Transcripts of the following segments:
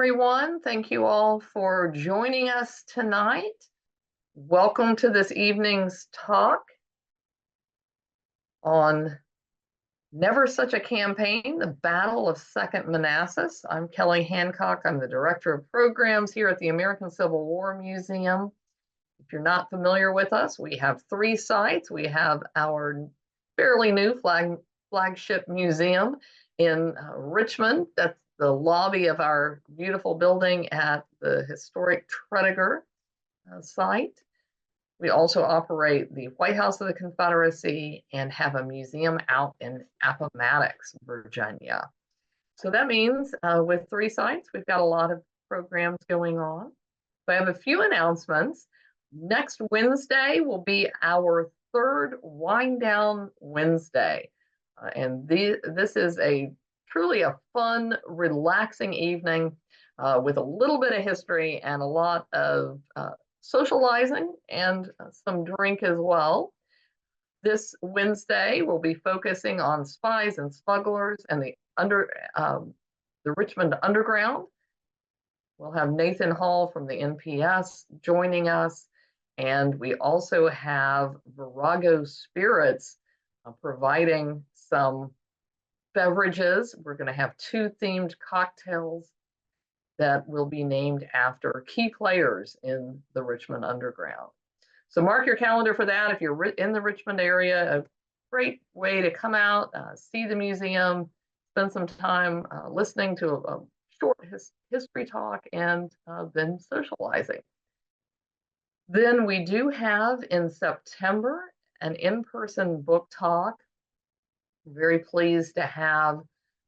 Everyone. Thank you all for joining us tonight. Welcome to this evening's talk on Never Such a Campaign, the Battle of Second Manassas. I'm Kelly Hancock. I'm the Director of Programs here at the American Civil War Museum. If you're not familiar with us, we have three sites. We have our fairly new flagship museum in Richmond. That's the lobby of our beautiful building at the historic Tredegar site. We also operate the White House of the Confederacy and have a museum out in Appomattox, Virginia. So that means with three sites, we've got a lot of programs going on. So I have a few announcements. Next Wednesday will be our third Wind Down Wednesday. This is truly a fun, relaxing evening with a little bit of history and a lot of socializing and some drink as well. This Wednesday, we'll be focusing on spies and smugglers and the Richmond Underground. We'll have Nathan Hall from the NPS joining us. And we also have Virago Spirits providing some beverages. We're going to have two themed cocktails that will be named after key players in the Richmond Underground. So mark your calendar for that. If you're in the Richmond area, a great way to come out, see the museum, spend some time listening to a short history talk, and then socializing. Then we do have in September an in-person book talk. I'm very pleased to have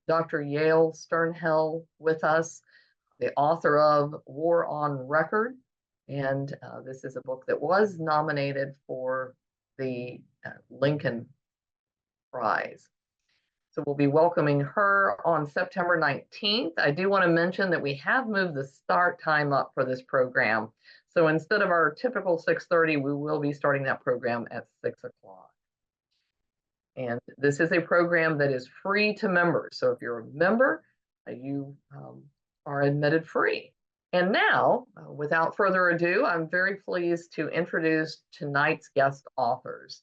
Dr. Yale Sternhell with us, the author of War on Record. And this is a book that was nominated for the Lincoln Prize. So we'll be welcoming her on September 19th. I do want to mention that we have moved the start time up for this program. So instead of our typical 6:30, we will be starting that program at 6 o'clock. And this is a program that is free to members. So if you're a member, you are admitted free. And now, without further ado, I'm very pleased to introduce tonight's guest authors.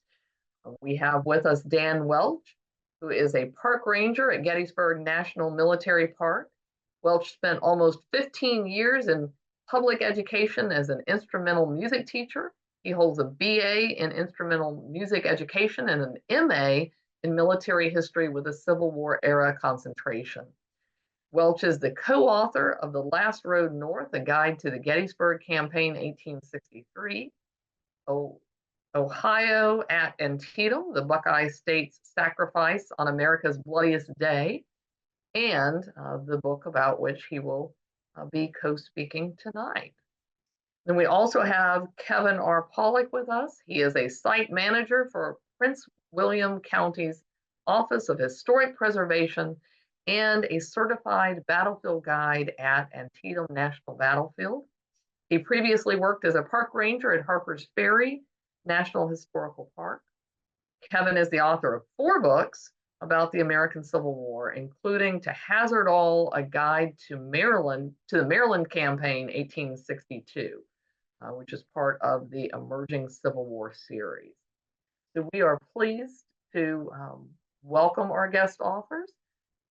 We have with us Dan Welch, who is a park ranger at Gettysburg National Military Park. Welch spent almost 15 years in public education as an instrumental music teacher. He holds a BA in instrumental music education and an MA in military history with a Civil War era concentration. Welch is the co-author of The Last Road North, a guide to the Gettysburg Campaign 1863, Ohio at Antietam, the Buckeye State's sacrifice on America's bloodiest day, and the book about which he will be co-speaking tonight. Then we also have Kevin R. Pawlak with us. He is a site manager for Prince William County's Office of Historic Preservation and a certified battlefield guide at Antietam National Battlefield. He previously worked as a park ranger at Harper's Ferry National Historical Park. Kevin is the author of 4 books about the American Civil War, including To Hazard All, a guide to the Maryland Campaign 1862, which is part of the Emerging Civil War series. So we are pleased to welcome our guest authors.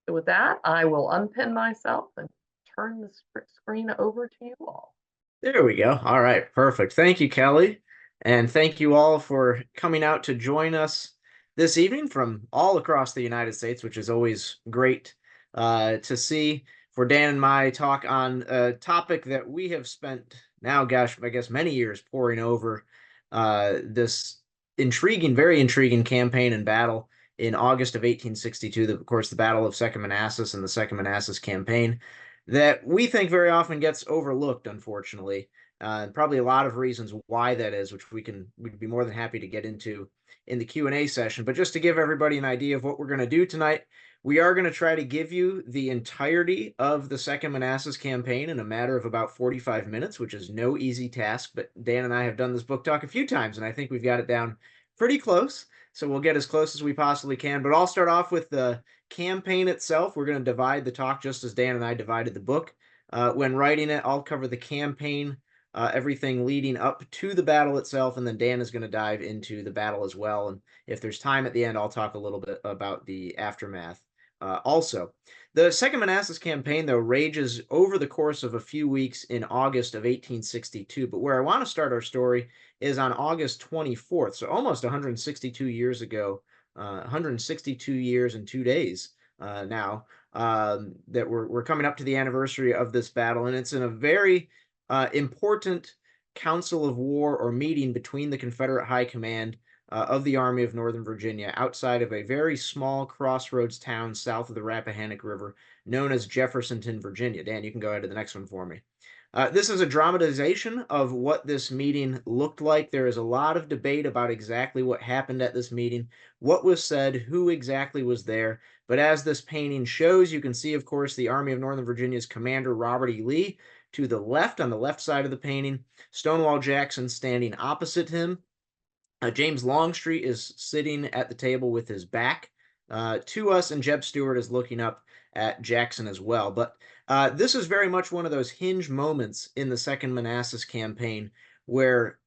So with that, I will unpin myself and turn the screen over to you all. There we go. All right, perfect. Thank you, Kelly. And thank you all for coming out to join us this evening from all across the United States, which is always great to see. For Dan and my talk on a topic that we have spent now, gosh, I guess many years poring over, this very intriguing campaign and battle in August of 1862, of course, the Battle of Second Manassas and the Second Manassas campaign, that we think very often gets overlooked, unfortunately. Probably a lot of reasons why that is, which we'd be more than happy to get into in the Q&A session. But just to give everybody an idea of what we're going to do tonight, we are going to try to give you the entirety of the Second Manassas campaign in a matter of about 45 minutes, which is no easy task. But Dan and I have done this book talk a few times, and I think we've got it down pretty close. So we'll get as close as we possibly can. But I'll start off with the campaign itself. We're going to divide the talk just as Dan and I divided the book. when writing it. I'll cover the campaign, everything leading up to the battle itself, and then Dan is going to dive into the battle as well. And if there's time at the end, I'll talk a little bit about the aftermath. Also, the Second Manassas campaign, though, rages over the course of a few weeks in August of 1862. But where I want to start our story is on August 24th, so almost 162 years ago, 162 years and 2 days now, that we're coming up to the anniversary of this battle, and it's in a very important council of war or meeting between the Confederate High Command of the Army of Northern Virginia outside of a very small crossroads town south of the Rappahannock River known as Jeffersonton, Virginia. Dan, you can go ahead to the next one for me. This is a dramatization of what this meeting looked like. There is a lot of debate about exactly what happened at this meeting, what was said, who exactly was there. But as this painting shows, you can see, of course, the Army of Northern Virginia's commander, Robert E. Lee, to the left, on the left side of the painting, Stonewall Jackson standing opposite him. James Longstreet is sitting at the table with his back to us, and Jeb Stuart is looking up at Jackson as well. But this is very much one of those hinge moments in the Second Manassas campaign where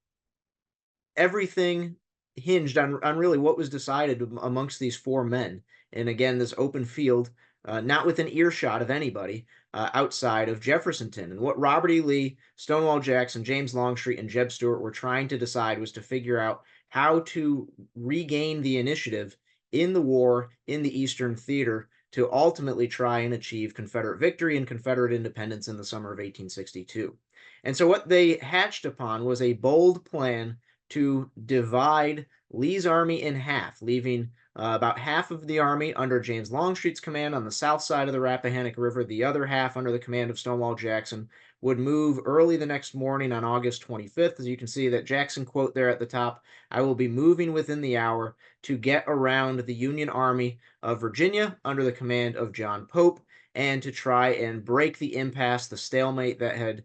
everything hinged on really what was decided amongst these four men. And again, this open field, not within earshot of anybody outside of Jeffersonton. And what Robert E. Lee, Stonewall Jackson, James Longstreet, and Jeb Stuart were trying to decide was to figure out how to regain the initiative in the war in the Eastern Theater to ultimately try and achieve Confederate victory and Confederate independence in the summer of 1862. And so what they hatched upon was a bold plan to divide Lee's army in half, leaving about half of the army under James Longstreet's command on the south side of the Rappahannock River. The other half, under the command of Stonewall Jackson, would move early the next morning on August 25th. As you can see, that Jackson quote there at the top, "I will be moving within the hour to get around the Union Army of Virginia under the command of John Pope, and to try and break the impasse, the stalemate that had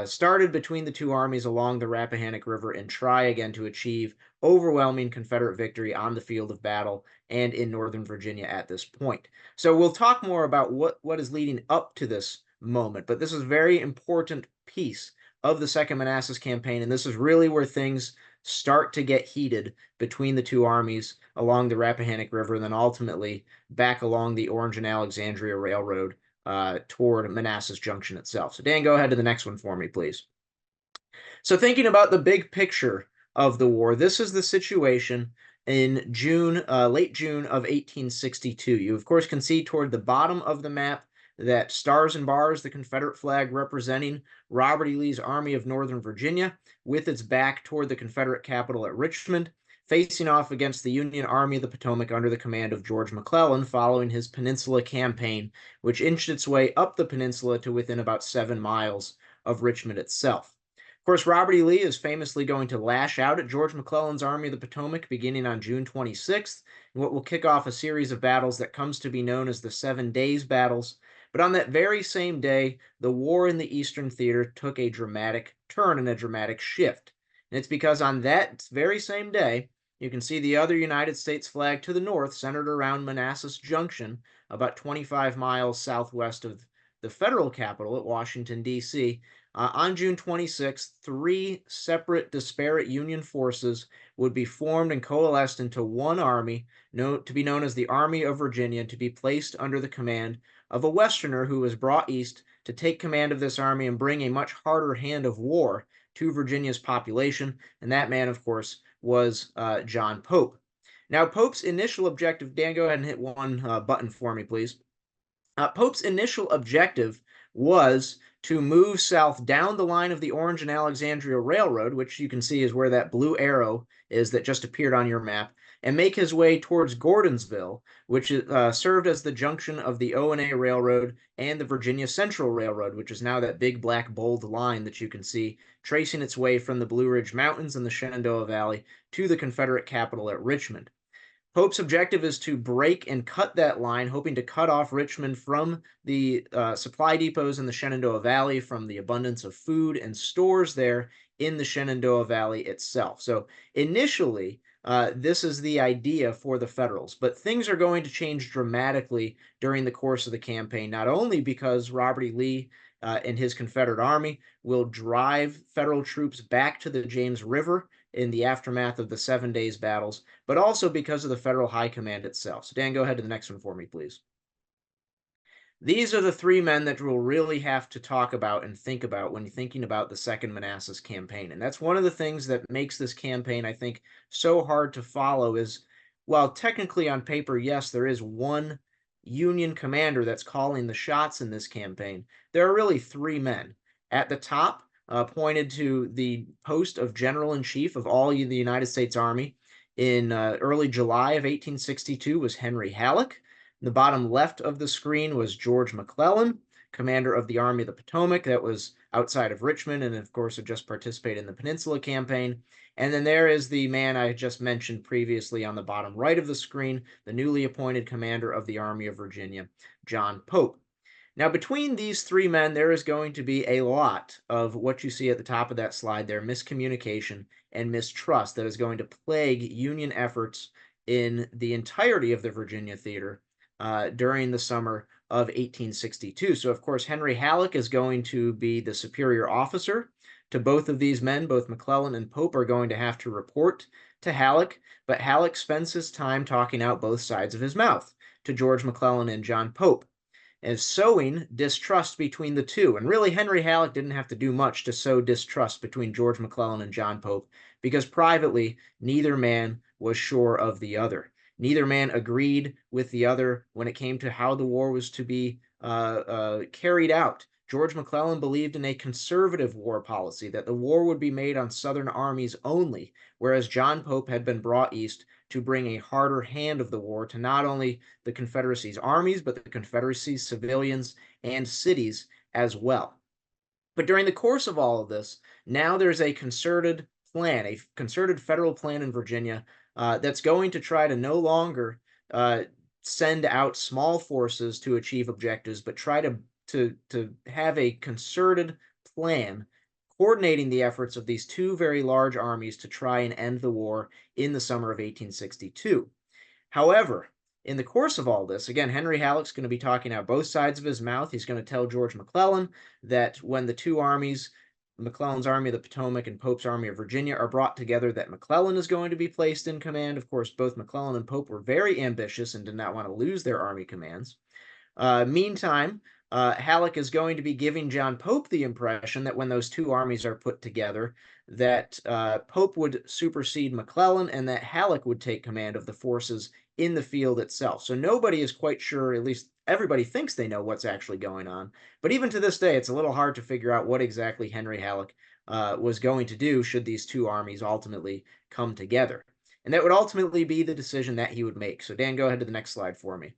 started between the two armies along the Rappahannock River, and try again to achieve overwhelming Confederate victory on the field of battle and in Northern Virginia at this point." So we'll talk more about what is leading up to this moment, but this is a very important piece of the Second Manassas campaign, and this is really where things start to get heated between the two armies along the Rappahannock River, and then ultimately back along the Orange and Alexandria Railroad toward Manassas Junction itself. So Dan, go ahead to the next one for me, please. So thinking about the big picture of the war, this is the situation in June, late June of 1862. You, of course, can see toward the bottom of the map that stars and bars, the Confederate flag representing Robert E. Lee's Army of Northern Virginia, with its back toward the Confederate capital at Richmond, facing off against the Union Army of the Potomac under the command of George McClellan following his Peninsula Campaign, which inched its way up the peninsula to within about 7 miles of Richmond itself. Of course, Robert E. Lee is famously going to lash out at George McClellan's Army of the Potomac beginning on June 26th, in what will kick off a series of battles that comes to be known as the 7 Days Battles. But on that very same day, the war in the Eastern Theater took a dramatic turn and a dramatic shift. And it's because on that very same day, you can see the other United States flag to the north, centered around Manassas Junction, about 25 miles southwest of the federal capital at Washington, D.C. On June 26th, 3 separate, disparate Union forces would be formed and coalesced into one army, to be known as the Army of Virginia, to be placed under the command of a Westerner who was brought east to take command of this army and bring a much harder hand of war to Virginia's population. And that man, of course, was John Pope. Now, Pope's initial objective, Dan, go ahead and hit one button for me, please. Pope's initial objective was to move south down the line of the Orange and Alexandria Railroad, which you can see is where that blue arrow is that just appeared on your map, and make his way towards Gordonsville, which served as the junction of the O&A Railroad and the Virginia Central Railroad, which is now that big black bold line that you can see tracing its way from the Blue Ridge Mountains and the Shenandoah Valley to the Confederate capital at Richmond. Pope's objective is to break and cut that line, hoping to cut off Richmond from the supply depots in the Shenandoah Valley, from the abundance of food and stores there in the Shenandoah Valley itself. So initially, this is the idea for the Federals, but things are going to change dramatically during the course of the campaign, not only because Robert E. Lee and his Confederate army will drive Federal troops back to the James River in the aftermath of the 7 Days battles, but also because of the Federal High Command itself. So Dan, go ahead to the next one for me, please. These are the three men that we'll really have to talk about and think about when you're thinking about the Second Manassas campaign. And that's one of the things that makes this campaign, I think, so hard to follow is, while technically on paper, yes, there is one Union commander that's calling the shots in this campaign, there are really three men. At the top, appointed to the post of General-in-Chief of all the United States Army in early July of 1862 was Henry Halleck. In the bottom left of the screen was George McClellan, commander of the Army of the Potomac that was outside of Richmond and, of course, had just participated in the Peninsula Campaign. And then there is the man I just mentioned previously on the bottom right of the screen, the newly appointed commander of the Army of Virginia, John Pope. Now, between these three men, there is going to be a lot of what you see at the top of that slide there, miscommunication and mistrust that is going to plague Union efforts in the entirety of the Virginia theater during the summer of 1862. So, of course, Henry Halleck is going to be the superior officer to both of these men. Both McClellan and Pope are going to have to report to Halleck, but Halleck spends his time talking out both sides of his mouth to George McClellan and John Pope, as sowing distrust between the two. And really, Henry Halleck didn't have to do much to sow distrust between George McClellan and John Pope, because privately, neither man was sure of the other. Neither man agreed with the other when it came to how the war was to be carried out. George McClellan believed in a conservative war policy, that the war would be made on Southern armies only, whereas John Pope had been brought east to bring a harder hand of the war to not only the Confederacy's armies, but the Confederacy's civilians and cities as well. But during the course of all of this, now there's a concerted plan, a concerted federal plan in Virginia that's going to try to no longer send out small forces to achieve objectives, but try to have a concerted plan coordinating the efforts of these two very large armies to try and end the war in the summer of 1862. However, in the course of all this, again, Henry Halleck's going to be talking out both sides of his mouth. He's going to tell George McClellan that when the two armies, McClellan's Army of the Potomac and Pope's Army of Virginia, are brought together, that McClellan is going to be placed in command. Of course, both McClellan and Pope were very ambitious and did not want to lose their army commands. Meantime, Halleck is going to be giving John Pope the impression that when those two armies are put together, that Pope would supersede McClellan and that Halleck would take command of the forces in the field itself. So nobody is quite sure, at least everybody thinks they know what's actually going on. But even to this day, it's a little hard to figure out what exactly Henry Halleck was going to do should these two armies ultimately come together. And that would ultimately be the decision that he would make. So Dan, go ahead to the next slide for me.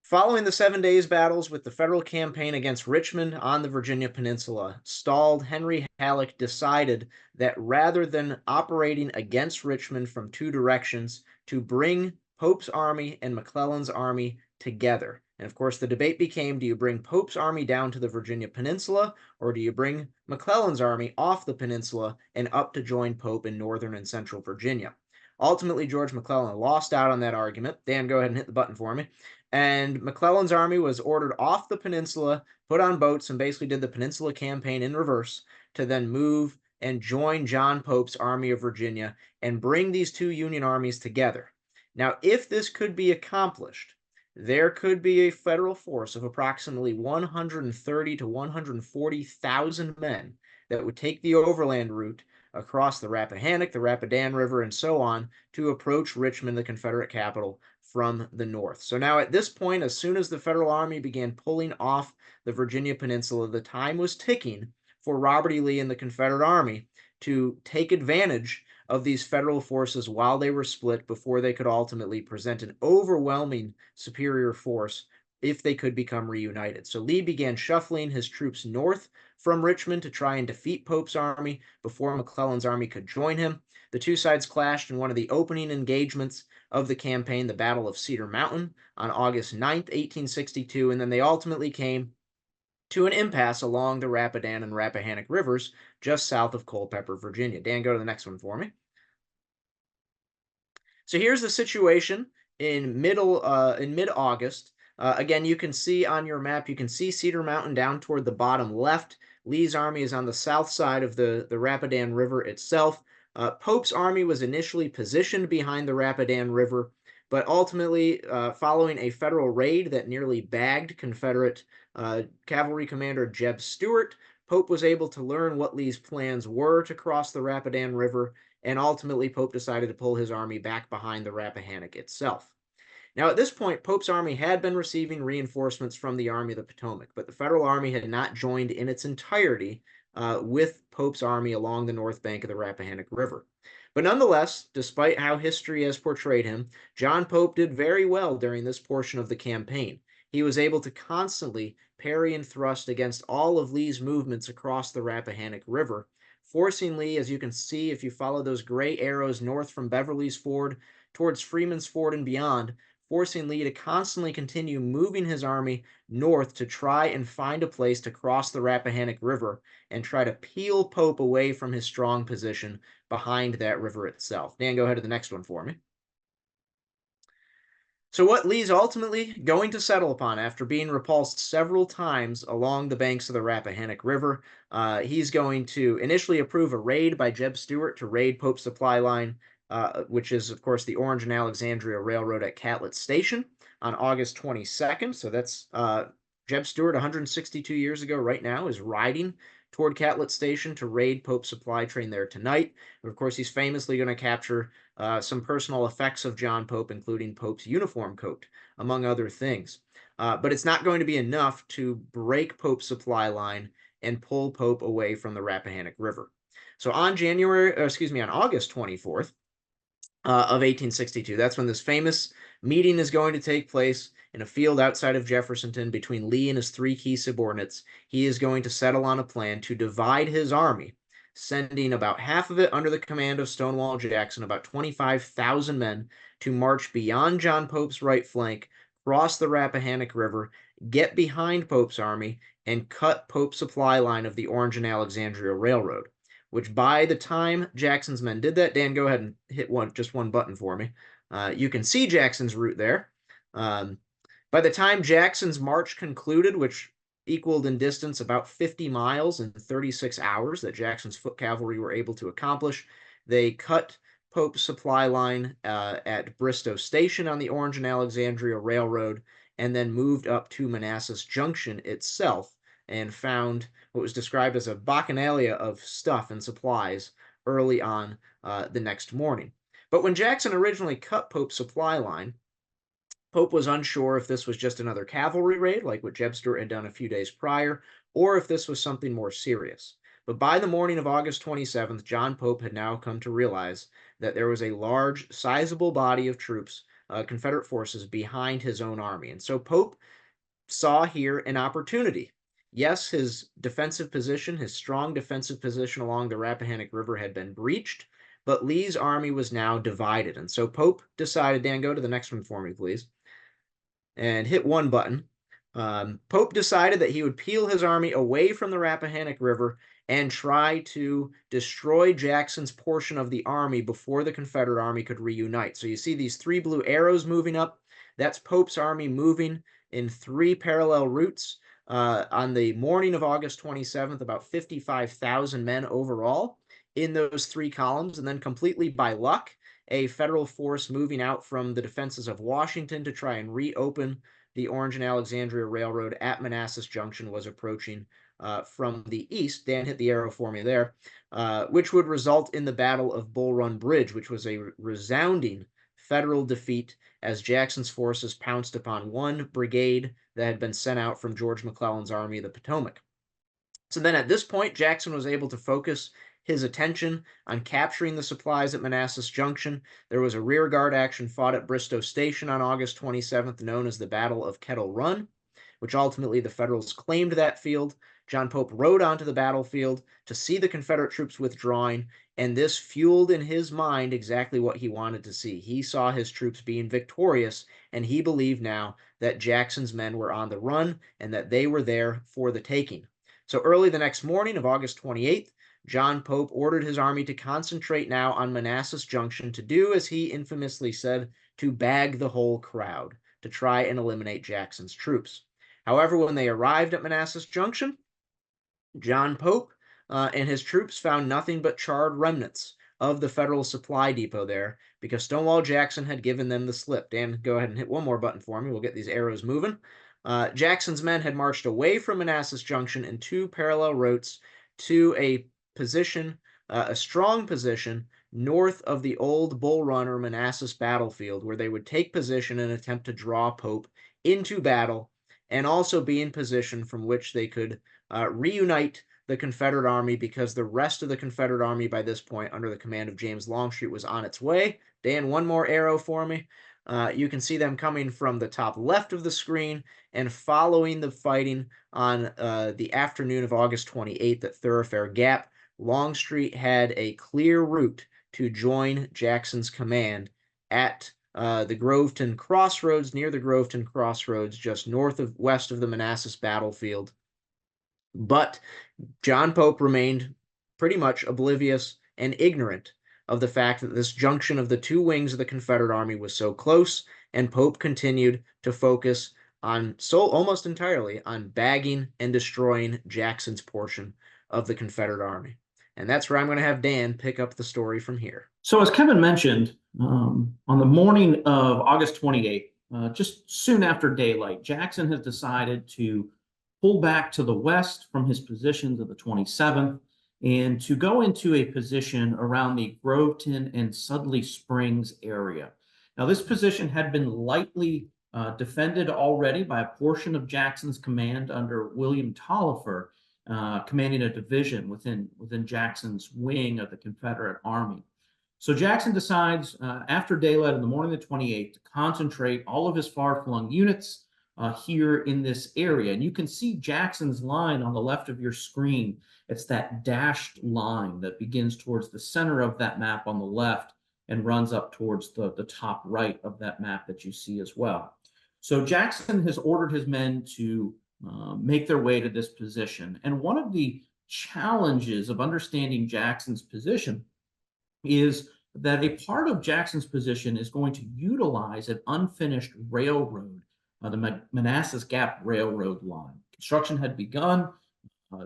Following the 7 Days battles with the Federal campaign against Richmond on the Virginia Peninsula stalled, Henry Halleck decided that rather than operating against Richmond from two directions, to bring Pope's army and McClellan's army together. And of course, the debate became, do you bring Pope's army down to the Virginia Peninsula, or do you bring McClellan's army off the peninsula and up to join Pope in northern and central Virginia? Ultimately, George McClellan lost out on that argument. Dan, go ahead and hit the button for me. And McClellan's army was ordered off the peninsula, put on boats, and basically did the Peninsula Campaign in reverse to then move and join John Pope's Army of Virginia and bring these two Union armies together. Now, if this could be accomplished, there could be a federal force of approximately 130 to 140,000 men that would take the overland route across the Rappahannock, the Rapidan River, and so on to approach Richmond, the Confederate capital, from the north. So now at this point, as soon as the Federal Army began pulling off the Virginia Peninsula, the time was ticking for Robert E. Lee and the Confederate Army to take advantage of these federal forces while they were split before they could ultimately present an overwhelming superior force if they could become reunited. So Lee began shuffling his troops north from Richmond to try and defeat Pope's army before McClellan's army could join him. The two sides clashed in one of the opening engagements of the campaign, the Battle of Cedar Mountain, on August 9th, 1862, and then they ultimately came to an impasse along the Rapidan and Rappahannock rivers just south of Culpeper, Virginia. Dan, go to the next one for me. So here's the situation in mid-August. Again, you can see on your map, you can see Cedar Mountain down toward the bottom left. Lee's army is on the south side of the Rapidan River itself. Pope's army was initially positioned behind the Rapidan River, but ultimately, following a federal raid that nearly bagged Confederate cavalry commander Jeb Stuart, Pope was able to learn what Lee's plans were to cross the Rapidan River, and ultimately Pope decided to pull his army back behind the Rappahannock itself. Now, at this point, Pope's army had been receiving reinforcements from the Army of the Potomac, but the Federal Army had not joined in its entirety with Pope's army along the north bank of the Rappahannock River. But nonetheless, despite how history has portrayed him, John Pope did very well during this portion of the campaign. He was able to constantly parry and thrust against all of Lee's movements across the Rappahannock River, forcing Lee, as you can see if you follow those gray arrows north from Beverly's Ford towards Freeman's Ford and beyond, forcing Lee to constantly continue moving his army north to try and find a place to cross the Rappahannock River and try to peel Pope away from his strong position behind that river itself. Dan, go ahead to the next one for me. So what Lee's ultimately going to settle upon after being repulsed several times along the banks of the Rappahannock River, he's going to initially approve a raid by Jeb Stuart to raid Pope's supply line, which is, of course, the Orange and Alexandria Railroad at Catlett Station on August 22nd. So that's Jeb Stuart 162 years ago right now is riding toward Catlett Station to raid Pope's supply train there tonight. And of course, he's famously going to capture some personal effects of John Pope, including Pope's uniform coat, among other things. But it's not going to be enough to break Pope's supply line and pull Pope away from the Rappahannock River. So on August 24th of 1862, that's when this famous meeting is going to take place in a field outside of Jeffersonton between Lee and his three key subordinates. He is going to settle on a plan to divide his army, sending about half of it under the command of Stonewall Jackson, about 25,000 men, to march beyond John Pope's right flank, cross the Rappahannock River, get behind Pope's army, and cut Pope's supply line of the Orange and Alexandria Railroad, which by the time Jackson's men did that, Dan, go ahead and hit just one button for me. You can see Jackson's route there. By the time Jackson's march concluded, which equaled in distance about 50 miles in 36 hours that Jackson's foot cavalry were able to accomplish, they cut Pope's supply line at Bristow Station on the Orange and Alexandria Railroad, and then moved up to Manassas Junction itself and found what was described as a bacchanalia of stuff and supplies early on the next morning. But when Jackson originally cut Pope's supply line, Pope was unsure if this was just another cavalry raid, like what Jeb Stuart had done a few days prior, or if this was something more serious. But by the morning of August 27th, John Pope had now come to realize that there was a large, sizable body of troops, Confederate forces, behind his own army. And so Pope saw here an opportunity. Yes, his defensive position, his strong defensive position along the Rappahannock River had been breached, but Lee's army was now divided. And so Pope decided, Dan, go to the next one for me, please, and hit one button. Pope decided that he would peel his army away from the Rappahannock River and try to destroy Jackson's portion of the army before the Confederate army could reunite. So you see these three blue arrows moving up. That's Pope's army moving in three parallel routes. On the morning of August 27th, about 55,000 men overall in those three columns, and then completely by luck, a federal force moving out from the defenses of Washington to try and reopen the Orange and Alexandria Railroad at Manassas Junction was approaching from the east. Dan, hit the arrow for me there, which would result in the Battle of Bull Run Bridge, which was a resounding Federal defeat as Jackson's forces pounced upon one brigade that had been sent out from George McClellan's Army of the Potomac. So then at this point, Jackson was able to focus his attention on capturing the supplies at Manassas Junction. There was a rearguard action fought at Bristow Station on August 27th, known as the Battle of Kettle Run, which ultimately the Federals claimed that field. John Pope rode onto the battlefield to see the Confederate troops withdrawing, and this fueled in his mind exactly what he wanted to see. He saw his troops being victorious, and he believed now that Jackson's men were on the run and that they were there for the taking. So early the next morning of August 28th, John Pope ordered his army to concentrate now on Manassas Junction to do, as he infamously said, to bag the whole crowd. to try and eliminate Jackson's troops. However, when they arrived at Manassas Junction, John Pope and his troops found nothing but charred remnants of the Federal supply depot there because Stonewall Jackson had given them the slip. Dan, go ahead and hit one more button for me. We'll get these arrows moving. Jackson's men had marched away from Manassas Junction in two parallel routes to a position, a strong position north of the old Bull Run or Manassas battlefield, where they would take position and attempt to draw Pope into battle, and also be in position from which they could reunite the Confederate Army, because the rest of the Confederate Army by this point, under the command of James Longstreet, was on its way. Dan, one more arrow for me. You can see them coming from the top left of the screen and following the fighting on the afternoon of August 28th at Thoroughfare Gap. Longstreet had a clear route to join Jackson's command at the Groveton Crossroads, near the Groveton Crossroads, just west of the Manassas battlefield. But John Pope remained pretty much oblivious and ignorant of the fact that this junction of the two wings of the Confederate Army was so close, and Pope continued to focus on almost entirely on bagging and destroying Jackson's portion of the Confederate Army. And that's where I'm going to have Dan pick up the story from here. So as Kevin mentioned, on the morning of August 28th, just soon after daylight, Jackson has decided to pull back to the west from his positions of the 27th and to go into a position around the Groveton and Sudley Springs area. Now, this position had been lightly defended already by a portion of Jackson's command under William Taliaferro, commanding a division within Jackson's wing of the Confederate Army. So Jackson decides after daylight on the morning of the 28th to concentrate all of his far-flung units here in this area. And you can see Jackson's line on the left of your screen. It's that dashed line that begins towards the center of that map on the left and runs up towards the top right of that map that you see as well. So Jackson has ordered his men to make their way to this position. And one of the challenges of understanding Jackson's position is that a part of Jackson's position is going to utilize an unfinished railroad, the Manassas Gap Railroad line. Construction had begun.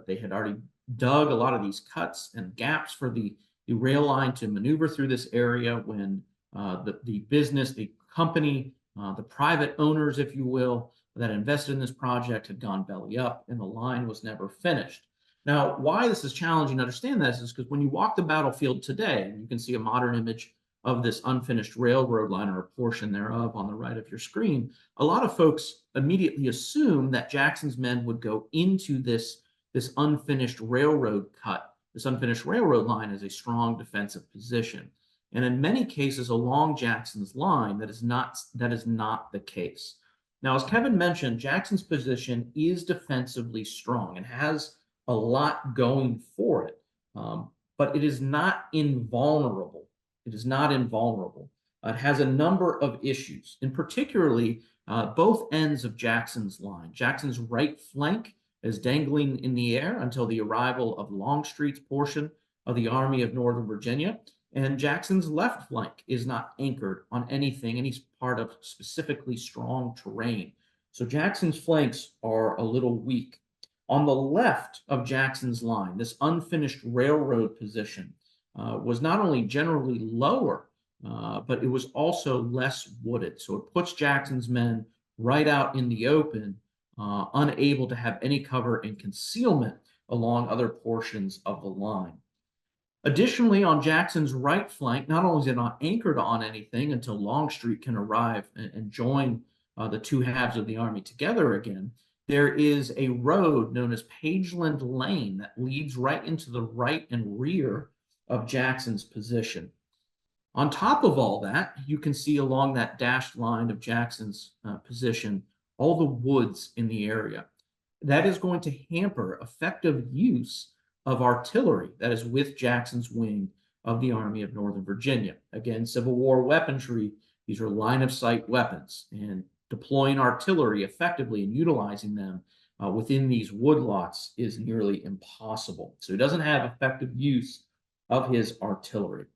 They had already dug a lot of these cuts and gaps for the rail line to maneuver through this area when the business, the company, the private owners, if you will, that invested in this project had gone belly up and the line was never finished. Now, why this is challenging to understand this is because when you walk the battlefield today, and you can see a modern image of this unfinished railroad line or a portion thereof on the right of your screen, a lot of folks immediately assume that Jackson's men would go into this unfinished railroad cut, this unfinished railroad line as a strong defensive position. And in many cases along Jackson's line, that is not the case. Now, as Kevin mentioned, Jackson's position is defensively strong and has a lot going for it, but it is not invulnerable. It is not invulnerable. It has a number of issues, and particularly both ends of Jackson's line. Jackson's right flank is dangling in the air until the arrival of Longstreet's portion of the Army of Northern Virginia, and Jackson's left flank is not anchored on anything, any part of specifically strong terrain. So Jackson's flanks are a little weak. On the left of Jackson's line, this unfinished railroad position was not only generally lower, but it was also less wooded. So it puts Jackson's men right out in the open, unable to have any cover and concealment along other portions of the line. Additionally, on Jackson's right flank, not only is it not anchored on anything until Longstreet can arrive and join the two halves of the army together again, there is a road known as Pageland Lane that leads right into the right and rear of Jackson's position. On top of all that, you can see along that dashed line of Jackson's position all the woods in the area. That is going to hamper effective use of artillery that is with Jackson's wing of the Army of Northern Virginia. Again, Civil War weaponry, these are line of sight weapons, and deploying artillery effectively and utilizing them within these woodlots is nearly impossible. So he doesn't have effective use of his artillery.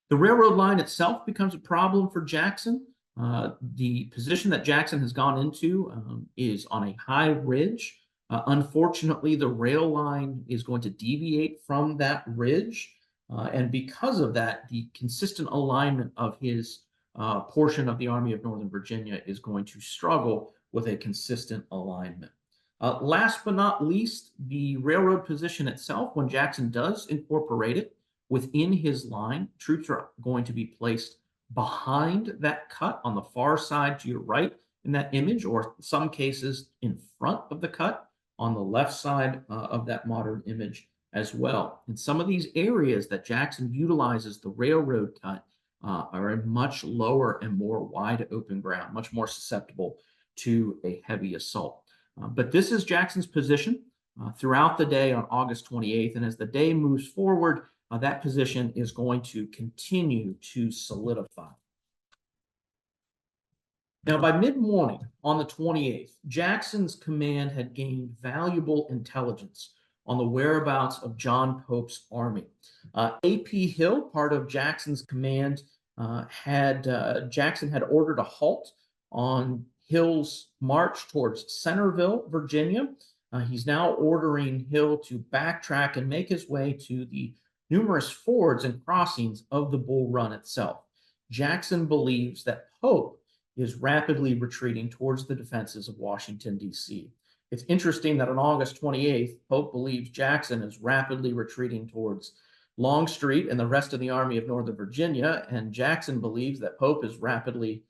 The railroad line itself becomes a problem for Jackson. The position that Jackson has gone into is on a high ridge. Unfortunately, the rail line is going to deviate from that ridge. And because of that, the consistent alignment of his portion of the Army of Northern Virginia is going to struggle with a consistent alignment. Last but not least, the railroad position itself, when Jackson does incorporate it within his line, troops are going to be placed behind that cut on the far side to your right in that image, or in some cases in front of the cut on the left side of that modern image as well. In some of these areas that Jackson utilizes the railroad cut are in much lower and more wide open ground, much more susceptible to a heavy assault. But this is Jackson's position throughout the day on August 28th. And as the day moves forward, that position is going to continue to solidify. Now, by mid-morning on the 28th, Jackson's command had gained valuable intelligence on the whereabouts of John Pope's army. A.P. Hill, part of Jackson's command, Jackson had ordered a halt on Hill's march towards Centerville, Virginia. He's now ordering Hill to backtrack and make his way to the numerous fords and crossings of the Bull Run itself. Jackson believes that Pope is rapidly retreating towards the defenses of Washington, D.C. It's interesting that on August 28th, Pope believes Jackson is rapidly retreating towards Longstreet and the rest of the Army of Northern Virginia, and Jackson believes that Pope is rapidly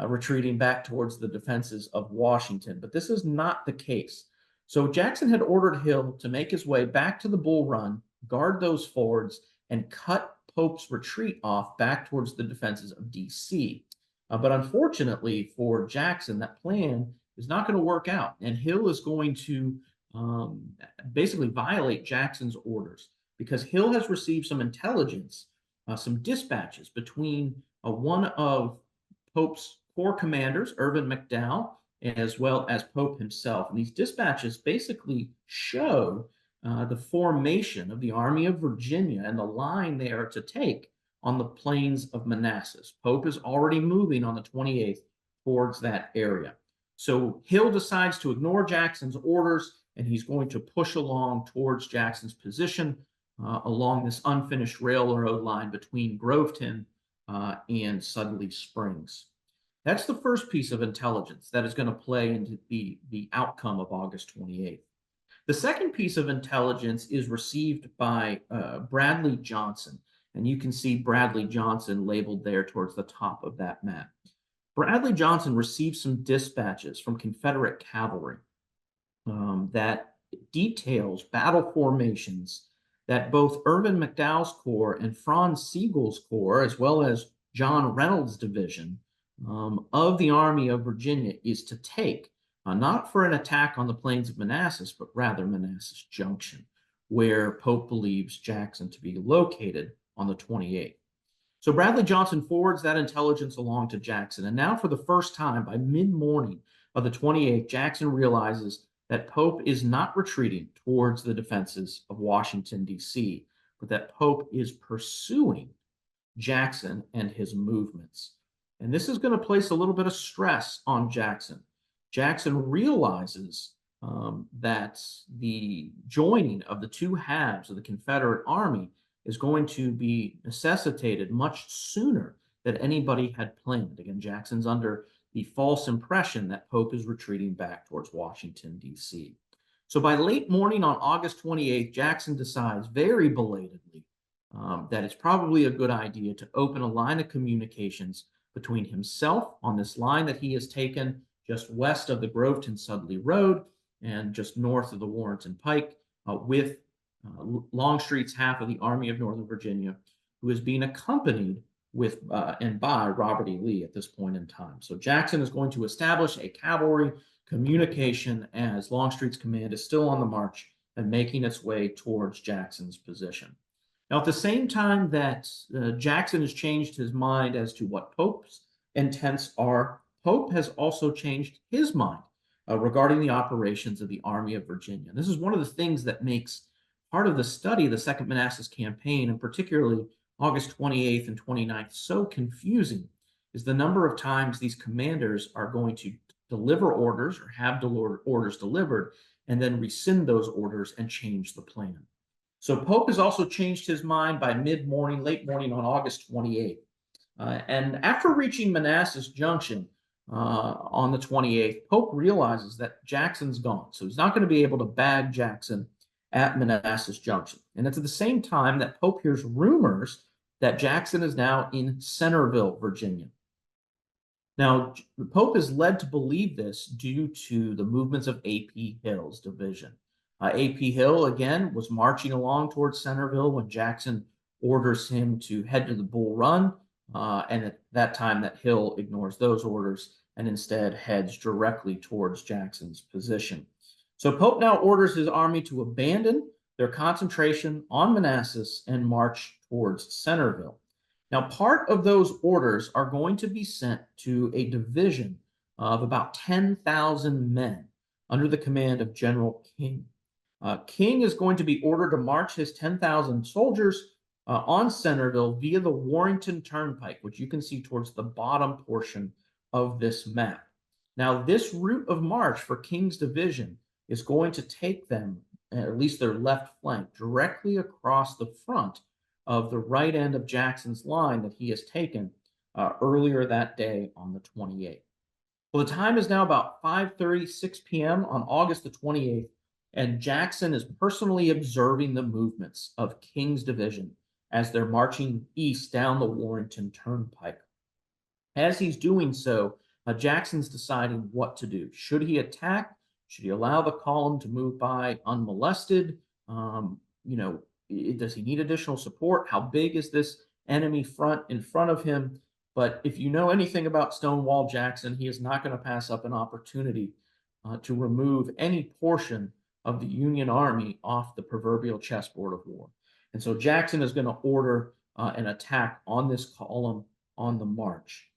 retreating back towards the defenses of Washington. But this is not the case. So Jackson had ordered Hill to make his way back to the Bull Run, guard those fords, and cut Pope's retreat off back towards the defenses of D.C. But unfortunately for Jackson, that plan is not going to work out, and Hill is going to basically violate Jackson's orders because Hill has received some intelligence, some dispatches between one of Pope's corps commanders, Irvin McDowell, as well as Pope himself. And these dispatches basically show the formation of the Army of Virginia and the line they are to take on the plains of Manassas. Pope is already moving on the 28th towards that area. So Hill decides to ignore Jackson's orders, and he's going to push along towards Jackson's position along this unfinished railroad line between Groveton and Sudley Springs. That's the first piece of intelligence that is going to play into the outcome of August 28th. The second piece of intelligence is received by Bradley Johnson, and you can see Bradley Johnson labeled there towards the top of that map. Bradley Johnson received some dispatches from Confederate cavalry that details battle formations that both Irvin McDowell's corps and Franz Sigel's corps, as well as John Reynolds' division of the Army of Virginia, is to take, not for an attack on the plains of Manassas, but rather Manassas Junction, where Pope believes Jackson to be located on the 28th. So Bradley Johnson forwards that intelligence along to Jackson. And now for the first time, by mid-morning of the 28th, Jackson realizes that Pope is not retreating towards the defenses of Washington, D.C., but that Pope is pursuing Jackson and his movements. And this is going to place a little bit of stress on Jackson. Jackson realizes that the joining of the two halves of the Confederate Army is going to be necessitated much sooner than anybody had planned. Again, Jackson's under the false impression that Pope is retreating back towards Washington, D.C. So by late morning on August 28th, Jackson decides very belatedly that it's probably a good idea to open a line of communications between himself on this line that he has taken just west of the Groveton-Sudley Road and just north of the Warrenton Pike with Longstreet's half of the Army of Northern Virginia, who is being accompanied with and by Robert E. Lee at this point in time. So Jackson is going to establish a cavalry communication as Longstreet's command is still on the march and making its way towards Jackson's position. Now, at the same time that Jackson has changed his mind as to what Pope's intents are, Pope has also changed his mind regarding the operations of the Army of Virginia. This is one of the things that makes part of the study of the Second Manassas campaign, and particularly August 28th and 29th, so confusing, is the number of times these commanders are going to deliver orders or have orders delivered and then rescind those orders and change the plan. So Pope has also changed his mind by mid-morning, late morning on August 28th. And after reaching Manassas Junction on the 28th, Pope realizes that Jackson's gone. So he's not going to be able to bag Jackson at Manassas Junction. And it's at the same time that Pope hears rumors that Jackson is now in Centerville, Virginia. Now, Pope is led to believe this due to the movements of A.P. Hill's division. A.P. Hill, again, was marching along towards Centerville when Jackson orders him to head to the Bull Run. And at that time, that Hill ignores those orders and instead heads directly towards Jackson's position. So Pope now orders his army to abandon their concentration on Manassas and march towards Centerville. Now, part of those orders are going to be sent to a division of about 10,000 men under the command of General King. King is going to be ordered to march his 10,000 soldiers on Centerville via the Warrenton Turnpike, which you can see towards the bottom portion of this map. Now, this route of march for King's division is going to take them, at least their left flank, directly across the front of the right end of Jackson's line that he has taken earlier that day on the 28th. Well, the time is now about 5:36 p.m. on August the 28th, and Jackson is personally observing the movements of King's division as they're marching east down the Warrenton Turnpike. As he's doing so, Jackson's deciding what to do. Should he attack? Should he allow the column to move by unmolested? Does he need additional support? How big is this enemy front in front of him? But if you know anything about Stonewall Jackson, he is not going to pass up an opportunity to remove any portion of the Union Army off the proverbial chessboard of war. And so Jackson is going to order an attack on this column on the march.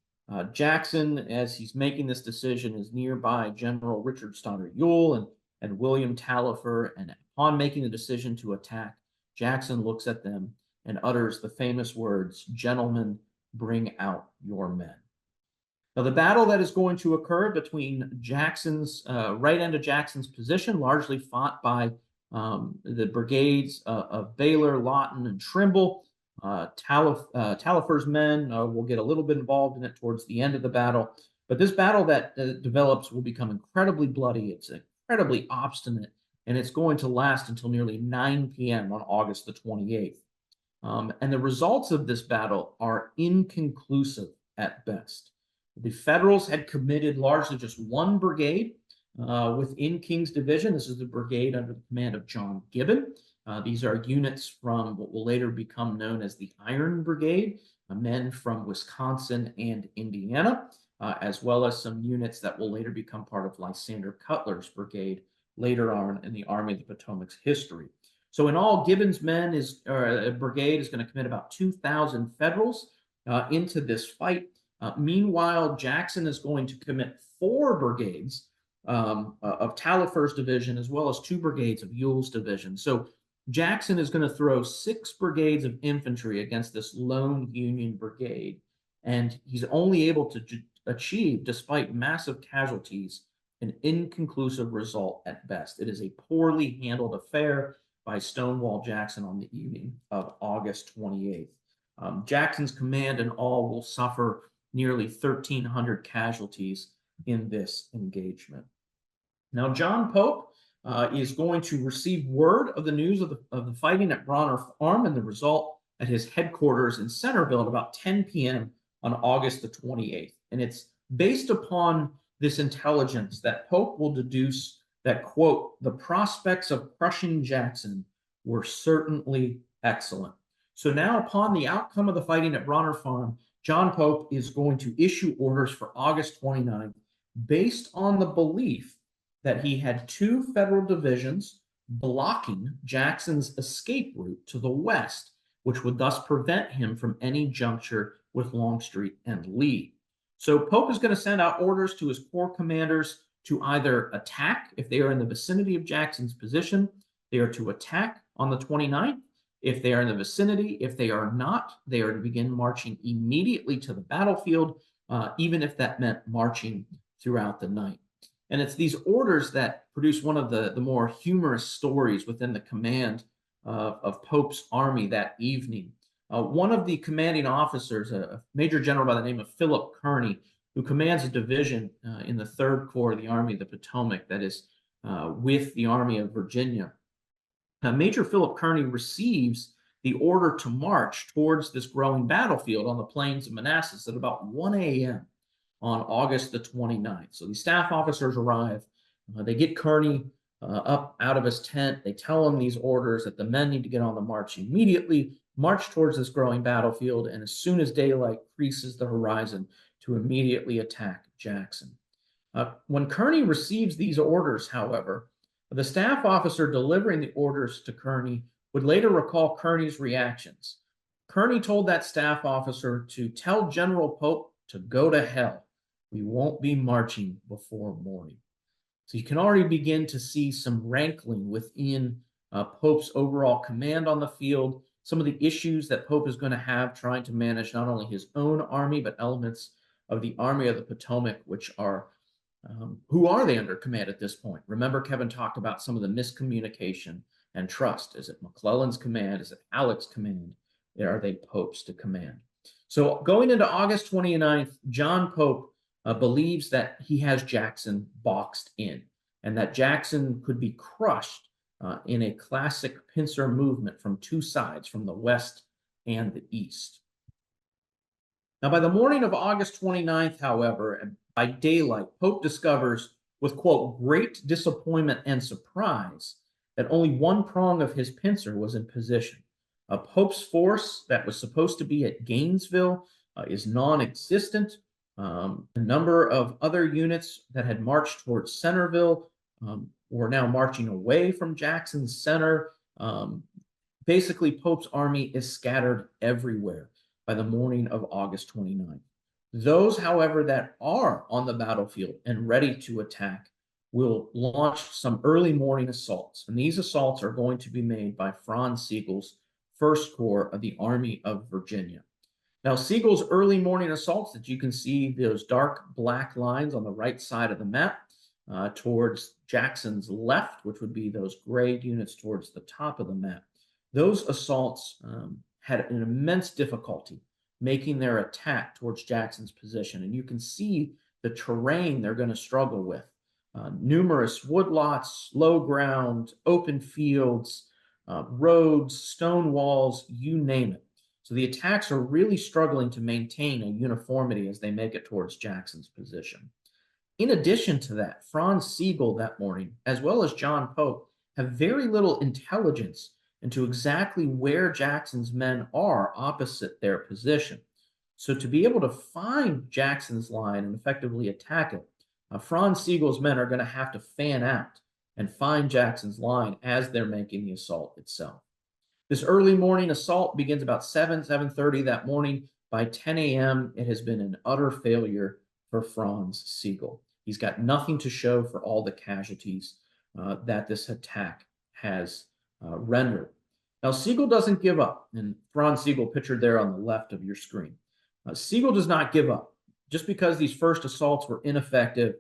Jackson, as he's making this decision, is nearby General Richard Stoddard Ewell and William Taliaferro. And upon making the decision to attack, Jackson looks at them and utters the famous words, "Gentlemen, bring out your men." Now, the battle that is going to occur between Jackson's right end of Jackson's position, largely fought by the brigades of Baylor, Lawton, and Trimble. Taliaferro's men will get a little bit involved in it towards the end of the battle. But this battle that develops will become incredibly bloody. It's incredibly obstinate, and it's going to last until nearly 9 p.m. on August the 28th. And the results of this battle are inconclusive at best. The Federals had committed largely just one brigade within King's division. This is the brigade under the command of John Gibbon. These are units from what will later become known as the Iron Brigade, men from Wisconsin and Indiana, as well as some units that will later become part of Lysander Cutler's brigade later on in the Army of the Potomac's history. So in all, Gibbon's brigade is going to commit about 2,000 Federals into this fight. Meanwhile, Jackson is going to commit 4 brigades of Taliaferro's division, as well as 2 brigades of Ewell's division. So Jackson is going to throw 6 brigades of infantry against this lone Union brigade, and he's only able to achieve, despite massive casualties, an inconclusive result at best. It is a poorly handled affair by Stonewall Jackson on the evening of August 28th. Jackson's command in all will suffer nearly 1,300 casualties in this engagement. Now, John Pope is going to receive word of the news of the fighting at Bronner Farm and the result at his headquarters in Centerville at about 10 p.m. on August the 28th. And it's based upon this intelligence that Pope will deduce that, quote, "the prospects of crushing Jackson were certainly excellent." So now, upon the outcome of the fighting at Bronner Farm, John Pope is going to issue orders for August 29th based on the belief that he had 2 Federal divisions blocking Jackson's escape route to the west, which would thus prevent him from any juncture with Longstreet and Lee. So Pope is going to send out orders to his corps commanders to either attack if they are in the vicinity of Jackson's position. They are to attack on the 29th. If they are in the vicinity, if they are not, they are to begin marching immediately to the battlefield even if that meant marching throughout the night. And it's these orders that produce one of the more humorous stories within the command of Pope's army that evening. One of the commanding officers, a major general by the name of Philip Kearny, who commands a division in the 3rd Corps of the Army of the Potomac that is with the Army of Virginia. Major Philip Kearny receives the order to march towards this growing battlefield on the plains of Manassas at about 1 a.m. on August the 29th. So the staff officers arrive. They get Kearny up out of his tent. They tell him these orders that the men need to get on the march immediately, march towards this growing battlefield, and as soon as daylight creases the horizon, to immediately attack Jackson. When Kearny receives these orders, however, the staff officer delivering the orders to Kearny would later recall Kearny's reactions. Kearny told that staff officer to tell General Pope to go to hell. We won't be marching before morning. So you can already begin to see some rankling within Pope's overall command on the field, some of the issues that Pope is going to have trying to manage not only his own army, but elements of the Army of the Potomac, which are who are they under command at this point? Remember, Kevin talked about some of the miscommunication and trust. Is it McClellan's command? Is it Halleck's command? Are they Pope's to command? So going into August 29th, John Pope believes that he has Jackson boxed in and that Jackson could be crushed in a classic pincer movement from two sides, from the west and the east. Now, by the morning of August 29th, however, and by daylight, Pope discovers with, quote, great disappointment and surprise that only one prong of his pincer was in position. Pope's force that was supposed to be at Gainesville is non-existent. A number of other units that had marched towards Centerville were now marching away from Jackson's center. Basically, Pope's army is scattered everywhere by the morning of August 29th. Those, however, that are on the battlefield and ready to attack will launch some early morning assaults. And these assaults are going to be made by Franz Sigel's 1st Corps of the Army of Virginia. Now, Sigel's early morning assaults that you can see those dark black lines on the right side of the map towards Jackson's left, which would be those gray units towards the top of the map. Those assaults had an immense difficulty making their attack towards Jackson's position. And you can see the terrain they're going to struggle with. Numerous woodlots, low ground, open fields, roads, stone walls, you name it. So the attacks are really struggling to maintain a uniformity as they make it towards Jackson's position. In addition to that, Franz Sigel that morning, as well as John Pope, have very little intelligence into exactly where Jackson's men are opposite their position. So to be able to find Jackson's line and effectively attack it, Franz Sigel's men are going to have to fan out and find Jackson's line as they're making the assault itself. This early morning assault begins about 7:30 that morning. By 10 a.m., it has been an utter failure for Franz Sigel. He's got nothing to show for all the casualties that this attack has rendered. Now, Sigel doesn't give up, and Franz Sigel pictured there on the left of your screen. Sigel does not give up. Just because these first assaults were ineffective,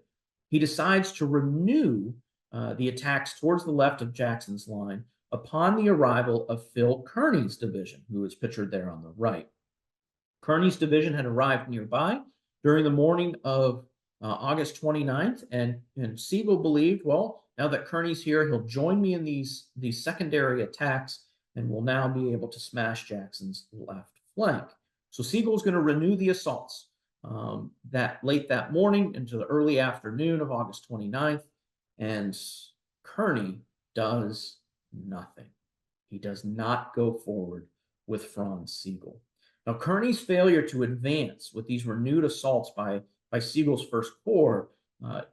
he decides to renew the attacks towards the left of Jackson's line upon the arrival of Phil Kearny's division, who is pictured there on the right. Kearny's division had arrived nearby during the morning of August 29th, and Sigel believed, well, now that Kearny's here, he'll join me in these secondary attacks and will now be able to smash Jackson's left flank. So Sigel's going to renew the assaults that late that morning into the early afternoon of August 29th, and Kearny does nothing. He does not go forward with Franz Sigel. Now, Kearny's failure to advance with these renewed assaults by Sigel's 1st Corps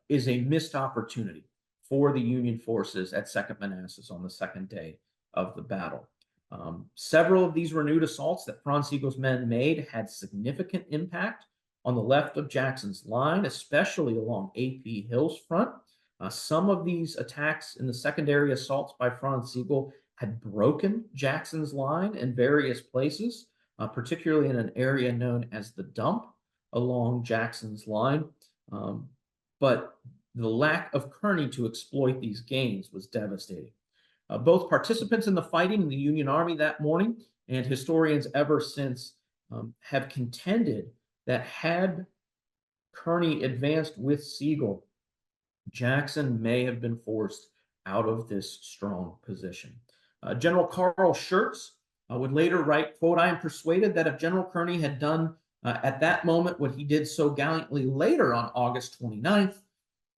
is a missed opportunity for the Union forces at Second Manassas on the second day of the battle. Several of these renewed assaults that Franz Sigel's men made had significant impact on the left of Jackson's line, especially along A.P. Hill's front. Some of these attacks in the secondary assaults by Franz Sigel had broken Jackson's line in various places, particularly in an area known as the Dump, along Jackson's line. But the lack of Kearny to exploit these gains was devastating. Both participants in the fighting in the Union Army that morning and historians ever since have contended that had Kearny advanced with Sigel, Jackson may have been forced out of this strong position. General Carl Schurz would later write, quote, "I am persuaded that if General Kearny had done at that moment what he did so gallantly later on August 29th,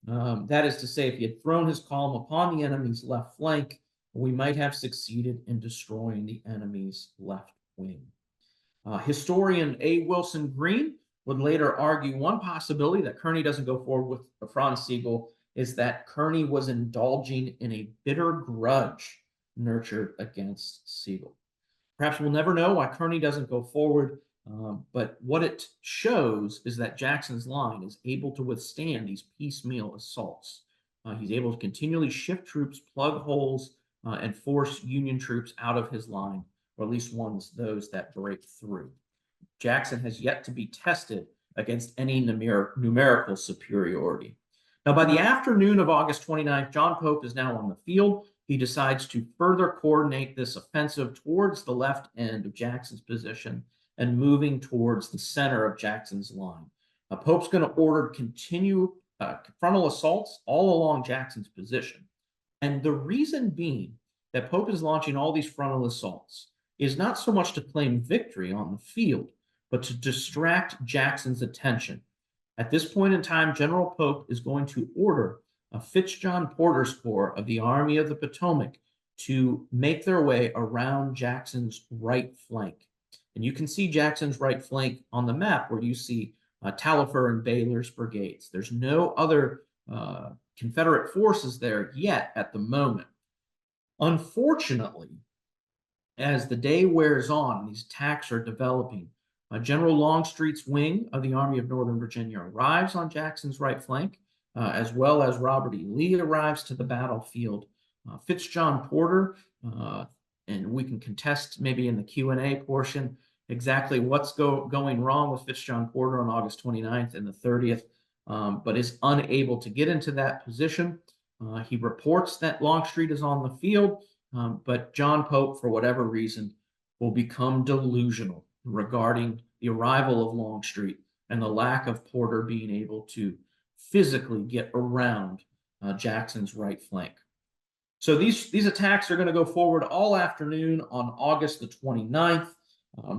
that is to say, if he had thrown his column upon the enemy's left flank, we might have succeeded in destroying the enemy's left wing." Historian A. Wilson Green would later argue one possibility that Kearny doesn't go forward with Franz Sigel is that Kearny was indulging in a bitter grudge nurtured against Sigel. Perhaps we'll never know why Kearny doesn't go forward, but what it shows is that Jackson's line is able to withstand these piecemeal assaults. He's able to continually shift troops, plug holes, and force Union troops out of his line, or at least those that break through. Jackson has yet to be tested against any numerical superiority. Now, by the afternoon of August 29th, John Pope is now on the field. He decides to further coordinate this offensive towards the left end of Jackson's position and moving towards the center of Jackson's line. Pope's going to order continued frontal assaults all along Jackson's position. And the reason being that Pope is launching all these frontal assaults is not so much to claim victory on the field, but to distract Jackson's attention. At this point in time, General Pope is going to order Fitz-John Porter's Corps of the Army of the Potomac to make their way around Jackson's right flank. And you can see Jackson's right flank on the map where you see Taliaferro and Baylor's brigades. There's no other Confederate forces there yet at the moment. Unfortunately, as the day wears on and these attacks are developing, General Longstreet's wing of the Army of Northern Virginia arrives on Jackson's right flank, as well as Robert E. Lee arrives to the battlefield. Fitz-John Porter, and we can contest maybe in the Q&A portion exactly what's going wrong with Fitz-John Porter on August 29th and the 30th, but is unable to get into that position. He reports that Longstreet is on the field, but John Pope, for whatever reason, will become delusional regarding the arrival of Longstreet and the lack of Porter being able to physically get around Jackson's right flank. So these attacks are going to go forward all afternoon on August the 29th.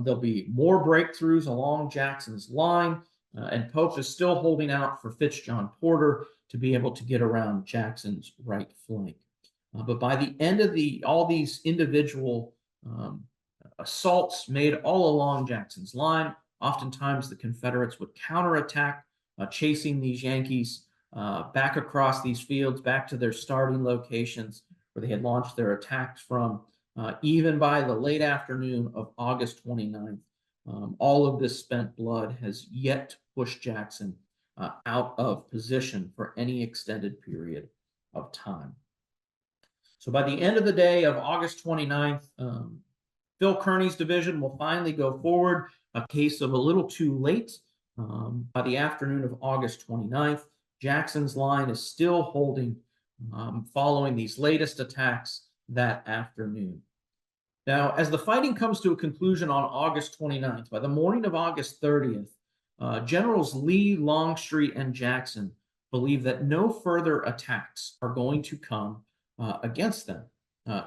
There'll be more breakthroughs along Jackson's line, and Pope is still holding out for Fitz-John Porter to be able to get around Jackson's right flank. But by the end of all these individual assaults made all along Jackson's line, oftentimes the Confederates would counterattack, chasing these Yankees back across these fields, back to their starting locations where they had launched their attacks from. Even by the late afternoon of August 29th, all of this spent blood has yet to push Jackson out of position for any extended period of time. So by the end of the day of August 29th, Phil Kearny's division will finally go forward, a case of a little too late. By the afternoon of August 29th, Jackson's line is still holding following these latest attacks that afternoon. Now, as the fighting comes to a conclusion on August 29th, by the morning of August 30th, Generals Lee, Longstreet, and Jackson believe that no further attacks are going to come against them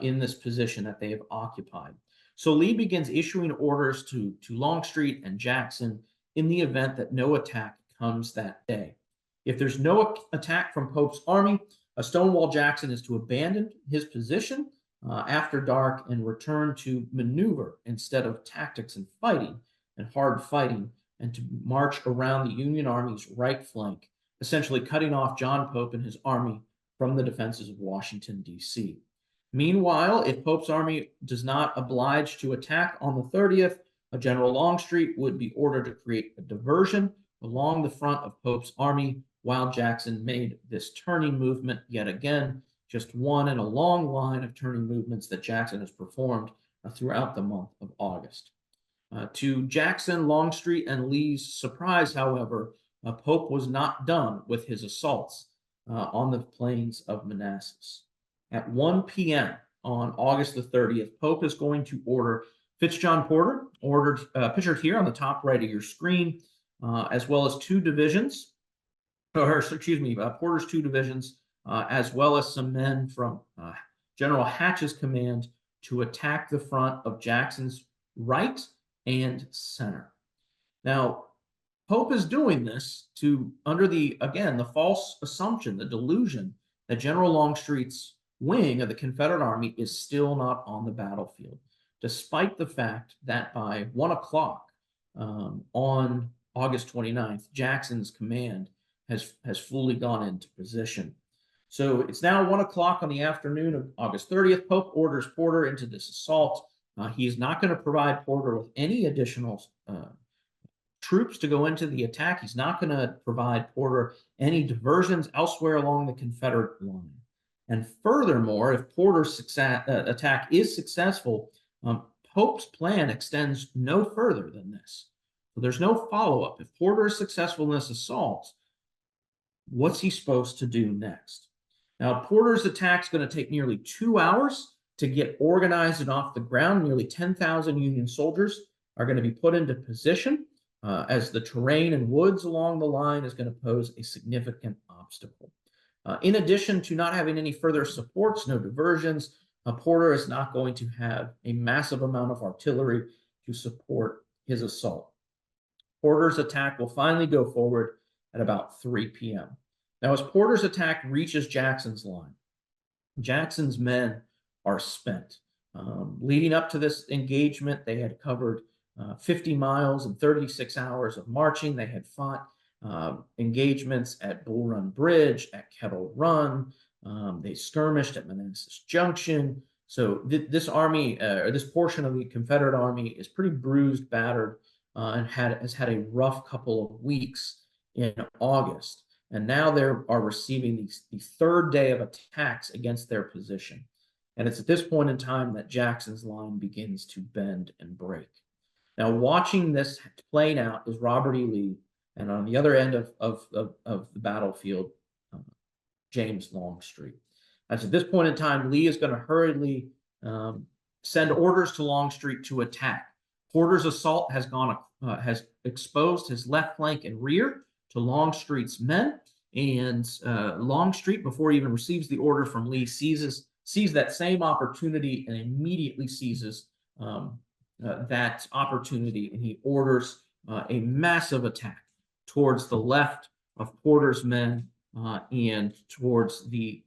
in this position that they have occupied. So Lee begins issuing orders to Longstreet and Jackson in the event that no attack comes that day. If there's no attack from Pope's army, Stonewall Jackson is to abandon his position after dark and return to maneuver instead of tactics and fighting and hard fighting, and to march around the Union Army's right flank, essentially cutting off John Pope and his army from the defenses of Washington, D.C. Meanwhile, if Pope's army does not oblige to attack on the 30th, General Longstreet would be ordered to create a diversion along the front of Pope's army while Jackson made this turning movement yet again, just one in a long line of turning movements that Jackson has performed throughout the month of August. To Jackson, Longstreet, and Lee's surprise, however, Pope was not done with his assaults on the plains of Manassas. At 1 p.m. on August the 30th, Pope is going to order Fitzjohn Porter, pictured here on the top right of your screen, as well as two divisions, Porter's two divisions, as well as some men from General Hatch's command to attack the front of Jackson's right and center. Now, Pope is doing this under the false assumption, the delusion that General Longstreet's wing of the Confederate Army is still not on the battlefield, despite the fact that by 1 o'clock on August 29th, Jackson's command has fully gone into position. So it's now 1 o'clock on the afternoon of August 30th. Pope orders Porter into this assault. He is not going to provide Porter with any additional troops to go into the attack. He's not going to provide Porter any diversions elsewhere along the Confederate line. And furthermore, if Porter's attack is successful, Pope's plan extends no further than this. So there's no follow-up. If Porter is successful in this assault, what's he supposed to do next? Now, Porter's attack is going to take nearly 2 hours to get organized and off the ground. Nearly 10,000 Union soldiers are going to be put into position as the terrain and woods along the line is going to pose a significant obstacle. In addition to not having any further supports, no diversions, Porter is not going to have a massive amount of artillery to support his assault. Porter's attack will finally go forward at about 3 p.m. Now, as Porter's attack reaches Jackson's line, Jackson's men are spent. Leading up to this engagement, they had covered 50 miles and 36 hours of marching. They had fought engagements at Bull Run Bridge, at Kettle Run. They skirmished at Manassas Junction. So this army, or this portion of the Confederate Army, is pretty bruised, battered, and has had a rough couple of weeks in August. And now they are receiving the third day of attacks against their position. And it's at this point in time that Jackson's line begins to bend and break. Now, watching this playing out is Robert E. Lee, and on the other end of the battlefield, James Longstreet. As at this point in time, Lee is going to hurriedly send orders to Longstreet to attack. Porter's assault has exposed his left flank and rear to Longstreet's men, and Longstreet, before he even receives the order from Lee, sees that same opportunity and immediately seizes that opportunity, and he orders a massive attack towards the left of Porter's men and towards the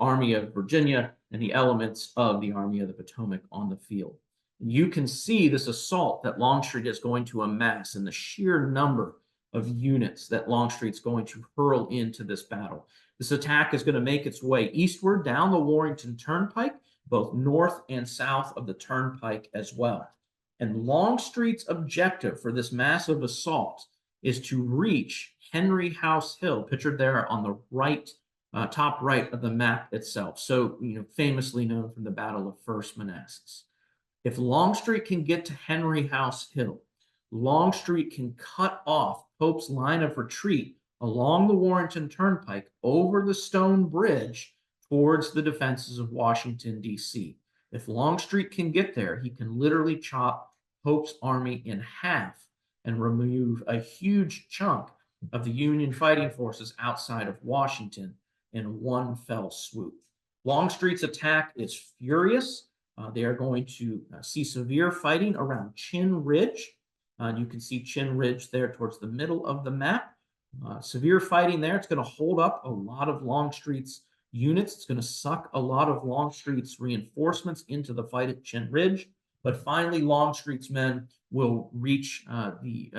Army of Virginia and the elements of the Army of the Potomac on the field. You can see this assault that Longstreet is going to amass and the sheer number of units that Longstreet's going to hurl into this battle. This attack is going to make its way eastward down the Warrenton Turnpike, both north and south of the Turnpike as well. And Longstreet's objective for this massive assault is to reach Henry House Hill, pictured there on the right, top right of the map itself. So, famously known from the Battle of First Manassas. If Longstreet can get to Henry House Hill, Longstreet can cut off Pope's line of retreat along the Warrenton Turnpike over the Stone Bridge towards the defenses of Washington, D.C. If Longstreet can get there, he can literally chop Pope's army in half and remove a huge chunk of the Union fighting forces outside of Washington in one fell swoop. Longstreet's attack is furious. They are going to see severe fighting around Chin Ridge. You can see Chin Ridge there towards the middle of the map. Severe fighting there. It's going to hold up a lot of Longstreet's units. It's going to suck a lot of Longstreet's reinforcements into the fight at Chin Ridge. But finally, Longstreet's men will reach the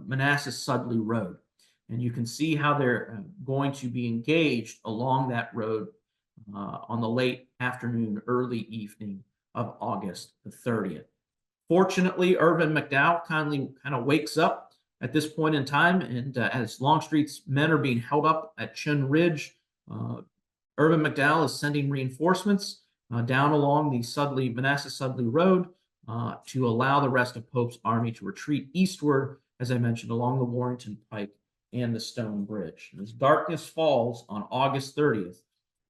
Manassas-Sudley Road. And you can see how they're going to be engaged along that road on the late afternoon, early evening of August the 30th. Fortunately, Irvin McDowell kind of wakes up at this point in time, and as Longstreet's men are being held up at Chin Ridge, Irvin McDowell is sending reinforcements down along the Manassas-Sudley Road to allow the rest of Pope's army to retreat eastward, as I mentioned, along the Warrenton Pike and the Stone Bridge. And as darkness falls on August 30th,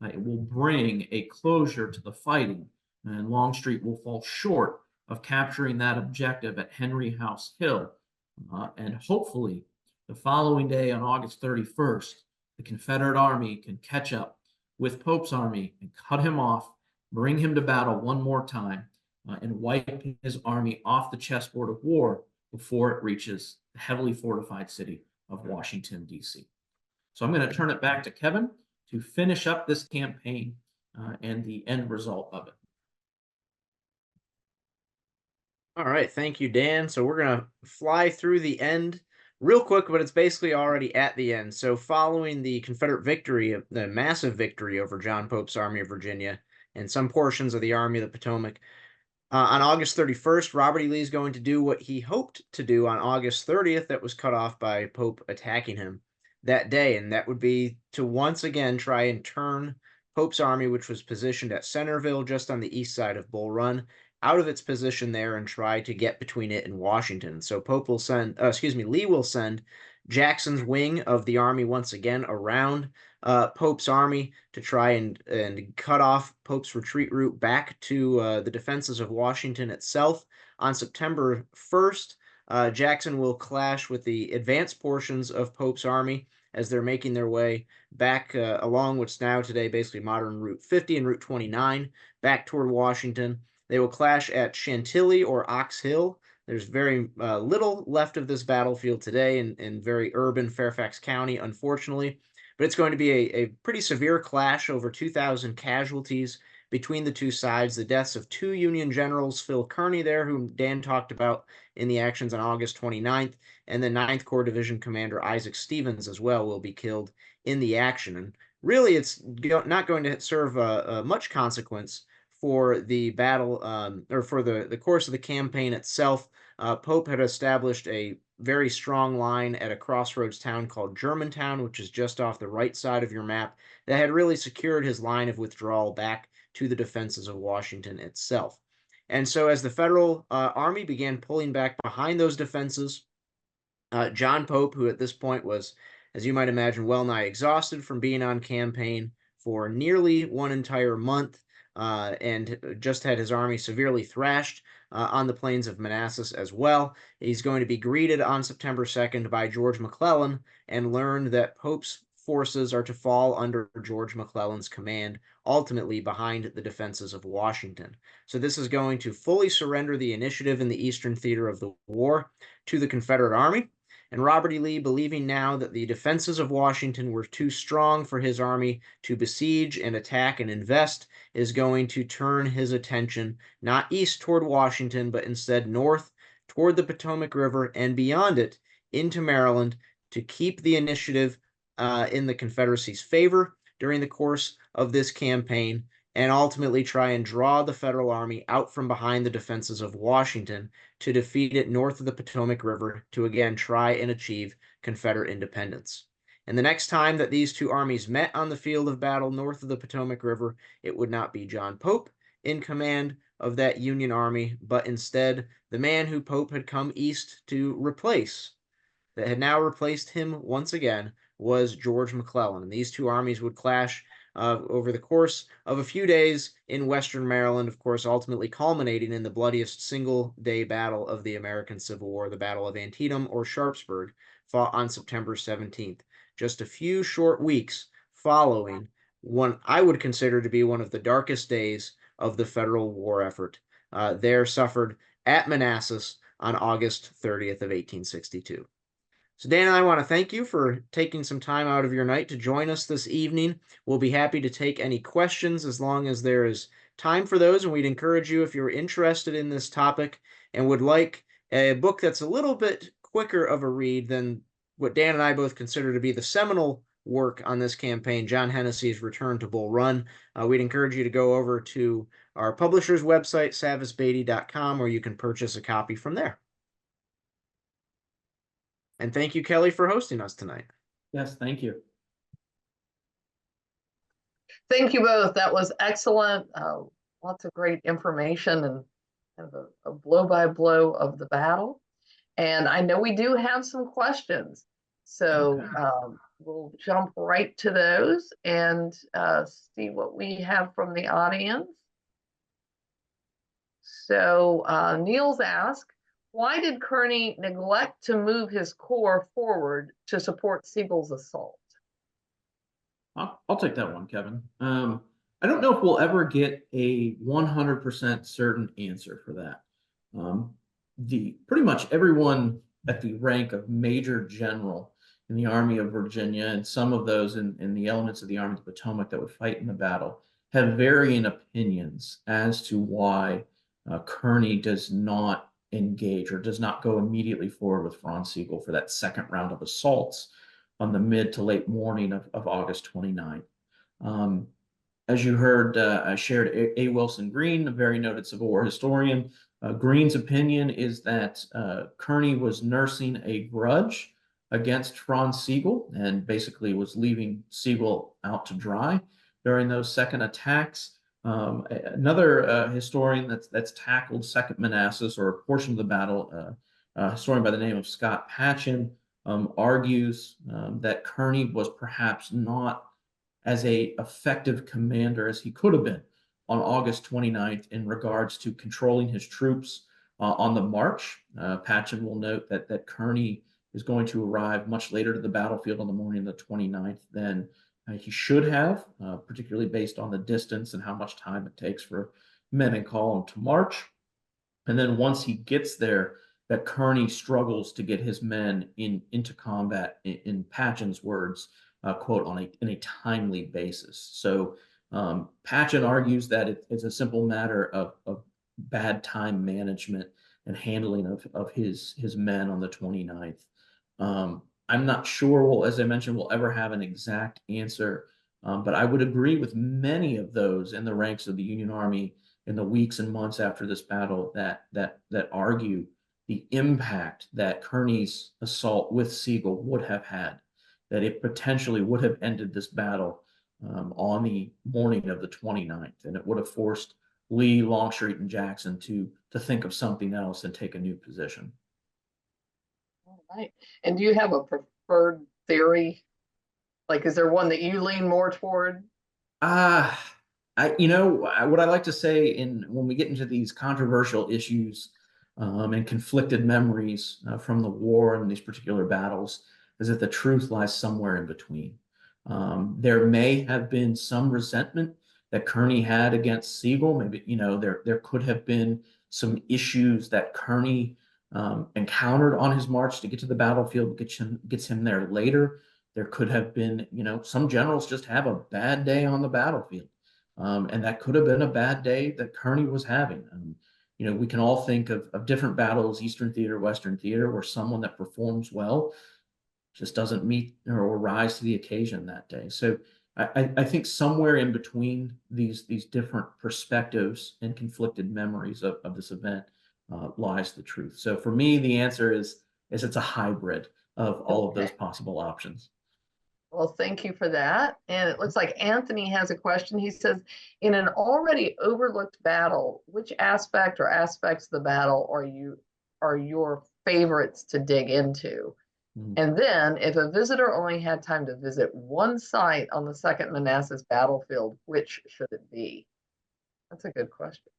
it will bring a closure to the fighting, and Longstreet will fall short of capturing that objective at Henry House Hill. And hopefully, the following day on August 31st, the Confederate army can catch up with Pope's army and cut him off, bring him to battle one more time, and wipe his army off the chessboard of war before it reaches the heavily fortified city of Washington, D.C. So I'm going to turn it back to Kevin to finish up this campaign and the end result of it. All right, thank you, Dan. So we're going to fly through the end real quick, but it's basically already at the end. So following the Confederate victory, the massive victory over John Pope's Army of Virginia and some portions of the Army of the Potomac, on August 31st, Robert E. Lee is going to do what he hoped to do on August 30th that was cut off by Pope attacking him that day, and that would be to once again try and turn Pope's army, which was positioned at Centerville just on the east side of Bull Run, out of its position there and try to get between it and Washington. So Lee will send Jackson's wing of the army once again around Pope's army to try and cut off Pope's retreat route back to the defenses of Washington itself. On September 1st, Jackson will clash with the advanced portions of Pope's army as they're making their way back along what's now today basically modern Route 50 and Route 29 back toward Washington. They will clash at Chantilly or Ox Hill. There's very little left of this battlefield today in very urban Fairfax County, unfortunately. But it's going to be a pretty severe clash, over 2,000 casualties between the two sides. The deaths of two Union generals, Phil Kearny there, whom Dan talked about in the actions on August 29th, and the 9th Corps Division Commander Isaac Stevens as well will be killed in the action. And really, it's not going to serve much consequence for the battle or for the course of the campaign itself. Pope had established a very strong line at a crossroads town called Germantown, which is just off the right side of your map, that had really secured his line of withdrawal back to the defenses of Washington itself. And so as the Federal Army began pulling back behind those defenses, John Pope, who at this point was, as you might imagine, well nigh exhausted from being on campaign for nearly one entire month, and just had his army severely thrashed on the plains of Manassas as well. He's going to be greeted on September 2nd by George McClellan and learn that Pope's forces are to fall under George McClellan's command, ultimately behind the defenses of Washington. So this is going to fully surrender the initiative in the eastern theater of the war to the Confederate Army. And Robert E. Lee, believing now that the defenses of Washington were too strong for his army to besiege and attack and invest, is going to turn his attention not east toward Washington, but instead north toward the Potomac River and beyond it into Maryland to keep the initiative in the Confederacy's favor during the course of this campaign, and ultimately try and draw the Federal Army out from behind the defenses of Washington to defeat it north of the Potomac River to again try and achieve Confederate independence. And the next time that these two armies met on the field of battle north of the Potomac River, it would not be John Pope in command of that Union army, but instead the man who Pope had come east to replace, that had now replaced him once again, was George McClellan. And these two armies would clash over the course of a few days in western Maryland, of course, ultimately culminating in the bloodiest single-day battle of the American Civil War, the Battle of Antietam or Sharpsburg, fought on September 17th, just a few short weeks following one I would consider to be one of the darkest days of the Federal war effort, there suffered at Manassas on August 30th of 1862. So Dan and I want to thank you for taking some time out of your night to join us this evening. We'll be happy to take any questions as long as there is time for those, and we'd encourage you, if you're interested in this topic and would like a book that's a little bit quicker of a read than what Dan and I both consider to be the seminal work on this campaign, John Hennessy's Return to Bull Run, we'd encourage you to go over to our publisher's website, savisbeatty.com, where you can purchase a copy from there. And thank you, Kelly, for hosting us tonight. Yes, thank you. Thank you both. That was excellent. Lots of great information and kind of a blow by blow of the battle. And I know we do have some questions. So we'll jump right to those and see what we have from the audience. So Niels asked, why did Kearny neglect to move his corps forward to support Sigel's assault? I'll take that one, Kevin. I don't know if we'll ever get a 100% certain answer for that. Pretty much everyone at the rank of Major General in the Army of Virginia, and some of those in the elements of the Army of the Potomac that would fight in the battle, have varying opinions as to why Kearny does not engage or does not go immediately forward with Franz Sigel for that second round of assaults on the mid to late morning of August 29th. As you heard, I shared A. Wilson Green, a very noted Civil War historian. Green's opinion is that Kearny was nursing a grudge against Franz Sigel and basically was leaving Sigel out to dry during those second attacks. Another historian that's tackled Second Manassas, or a portion of the battle, a historian by the name of Scott Patchen, argues that Kearny was perhaps not as a effective commander as he could have been on August 29th in regards to controlling his troops on the march. Patchen will note that Kearny is going to arrive much later to the battlefield on the morning of the 29th than he should have, particularly based on the distance and how much time it takes for men in column to march. And then once he gets there, that Kearny struggles to get his men into combat, in Patchen's words, quote, in a timely basis. So Patchen argues that it's a simple matter of bad time management and handling of his men on the 29th. I'm not sure, as I mentioned, we'll ever have an exact answer, but I would agree with many of those in the ranks of the Union Army in the weeks and months after this battle that argue the impact that Kearny's assault with Sigel would have had, that it potentially would have ended this battle on the morning of the 29th, and it would have forced Lee, Longstreet, and Jackson to think of something else and take a new position. All right. And do you have a preferred theory? Like, is there one that you lean more toward? What I like to say when we get into these controversial issues and conflicted memories from the war and these particular battles is that the truth lies somewhere in between. There may have been some resentment that Kearny had against Sigel. Maybe, there could have been some issues that Kearny encountered on his march to get to the battlefield, gets him there later. There could have been, some generals just have a bad day on the battlefield. And that could have been a bad day that Kearny was having. We can all think of different battles, Eastern Theater, Western Theater, where someone that performs well just doesn't meet or rise to the occasion that day. So I think somewhere in between these different perspectives and conflicted memories of this event lies the truth. So for me, the answer is it's a hybrid of all of those possible options. Well, thank you for that. And it looks like Anthony has a question. He says, in an already overlooked battle, which aspect or aspects of the battle are your favorites to dig into? And then, if a visitor only had time to visit one site on the Second Manassas battlefield, which should it be? That's a good question.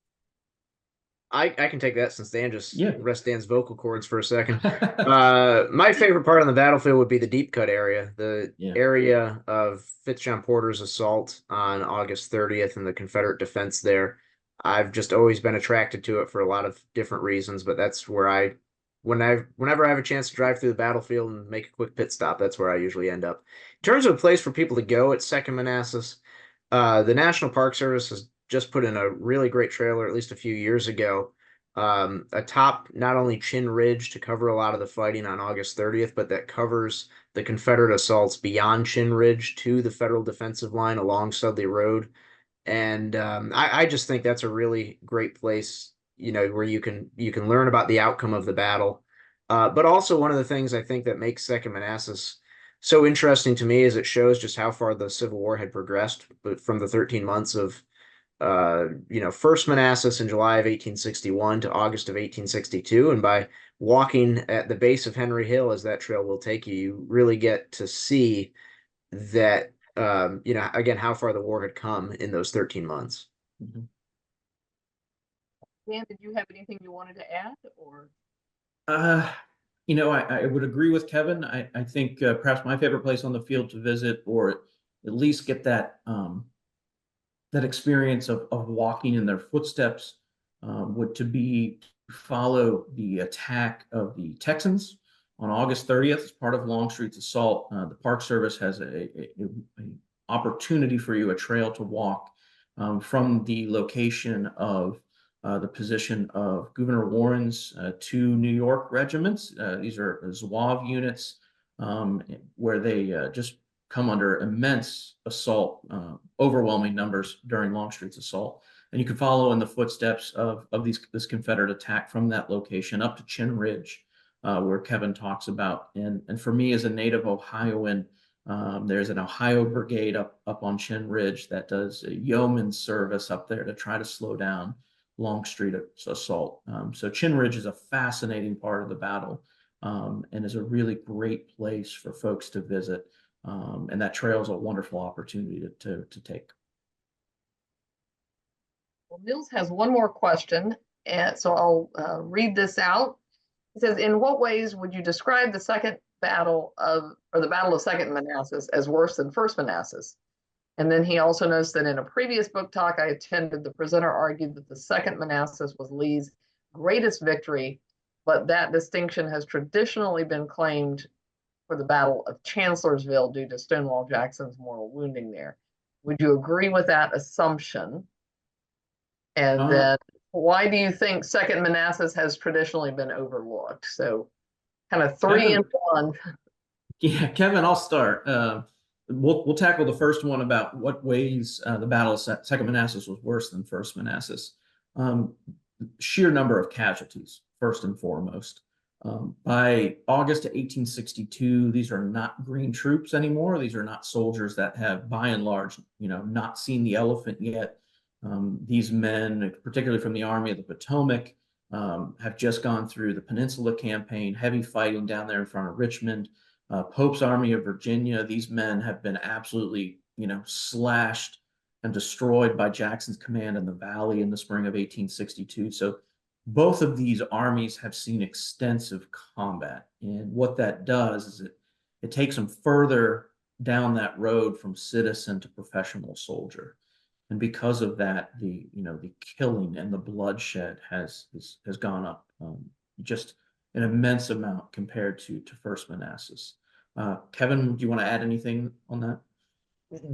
I can take that since Dan just rest Dan's vocal cords for a second. My favorite part on the battlefield would be the deep cut area, the area of Fitzjohn Porter's assault on August 30th and the Confederate defense there. I've just always been attracted to it for a lot of different reasons, but that's where whenever I have a chance to drive through the battlefield and make a quick pit stop, that's where I usually end up. In terms of a place for people to go at Second Manassas, the National Park Service has just put in a really great trailer at least a few years ago, atop not only Chin Ridge to cover a lot of the fighting on August 30th, but that covers the Confederate assaults beyond Chin Ridge to the Federal defensive line along Sudley Road. And I just think that's a really great place, where you can learn about the outcome of the battle. But also one of the things I think that makes Second Manassas so interesting to me is it shows just how far the Civil War had progressed, but from the 13 months of First Manassas in July of 1861 to August of 1862. And by walking at the base of Henry Hill, as that trail will take you, you really get to see that, again, how far the war had come in those 13 months. Mhm. Dan, did you have anything you wanted to add, or? I would agree with Kevin. I think perhaps my favorite place on the field to visit, or at least get that that experience of walking in their footsteps, would to be follow the attack of the Texans on August 30th as part of Longstreet's assault. The Park Service has a opportunity for you, a trail to walk from the location of the position of Governor Warren's two New York regiments. These are Zouave units, where they just come under immense assault, overwhelming numbers during Longstreet's assault. And you can follow in the footsteps of this Confederate attack from that location up to Chin Ridge, where Kevin talks about. And for me, as a native Ohioan, there's an Ohio brigade up on Chin Ridge that does a yeoman service up there to try to slow down Longstreet's assault. So Chin Ridge is a fascinating part of the battle, and is a really great place for folks to visit. And that trail is a wonderful opportunity to take. Well, Nils has one more question, and so I'll read this out. It says, in what ways would you describe the Battle of Second Manassas as worse than First Manassas? And then he also notes that in a previous book talk I attended, the presenter argued that the Second Manassas was Lee's greatest victory, but that distinction has traditionally been claimed for the Battle of Chancellorsville due to Stonewall Jackson's mortal wounding there. Would you agree with that assumption? And then why do you think Second Manassas has traditionally been overlooked? So kind of three in one. Yeah, Kevin, I'll start. We'll tackle the first one about what ways the Battle of Second Manassas was worse than First Manassas. Sheer number of casualties, first and foremost. By August of 1862, these are not green troops anymore. These are not soldiers that have, by and large, not seen the elephant yet. These men, particularly from the Army of the Potomac, have just gone through the Peninsula Campaign, heavy fighting down there in front of Richmond. Pope's Army of Virginia, these men have been absolutely, slashed and destroyed by Jackson's command in the Valley in the spring of 1862. So both of these armies have seen extensive combat. And what that does is it takes them further down that road from citizen to professional soldier. And because of that, the killing and the bloodshed has gone up just an immense amount compared to First Manassas. Kevin, do you want to add anything on that?